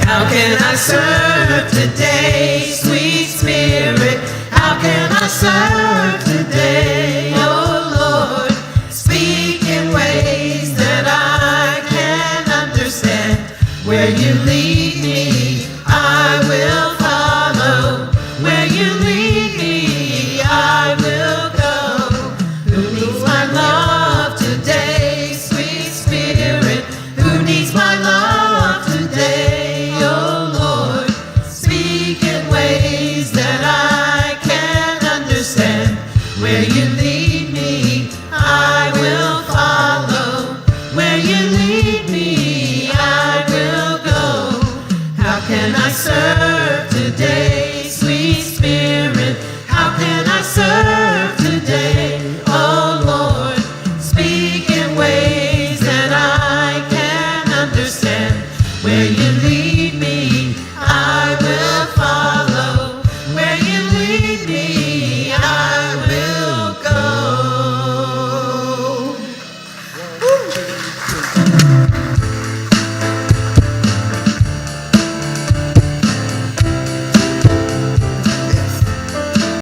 How can I serve today, sweet Spirit? How can I serve today, oh Lord? Speak in ways that I can understand. Where you lead me, I will follow. Where you lead me, I will go. How can I serve today, sweet Spirit? How can I serve today, oh Lord? Speak in ways that I can understand. Where you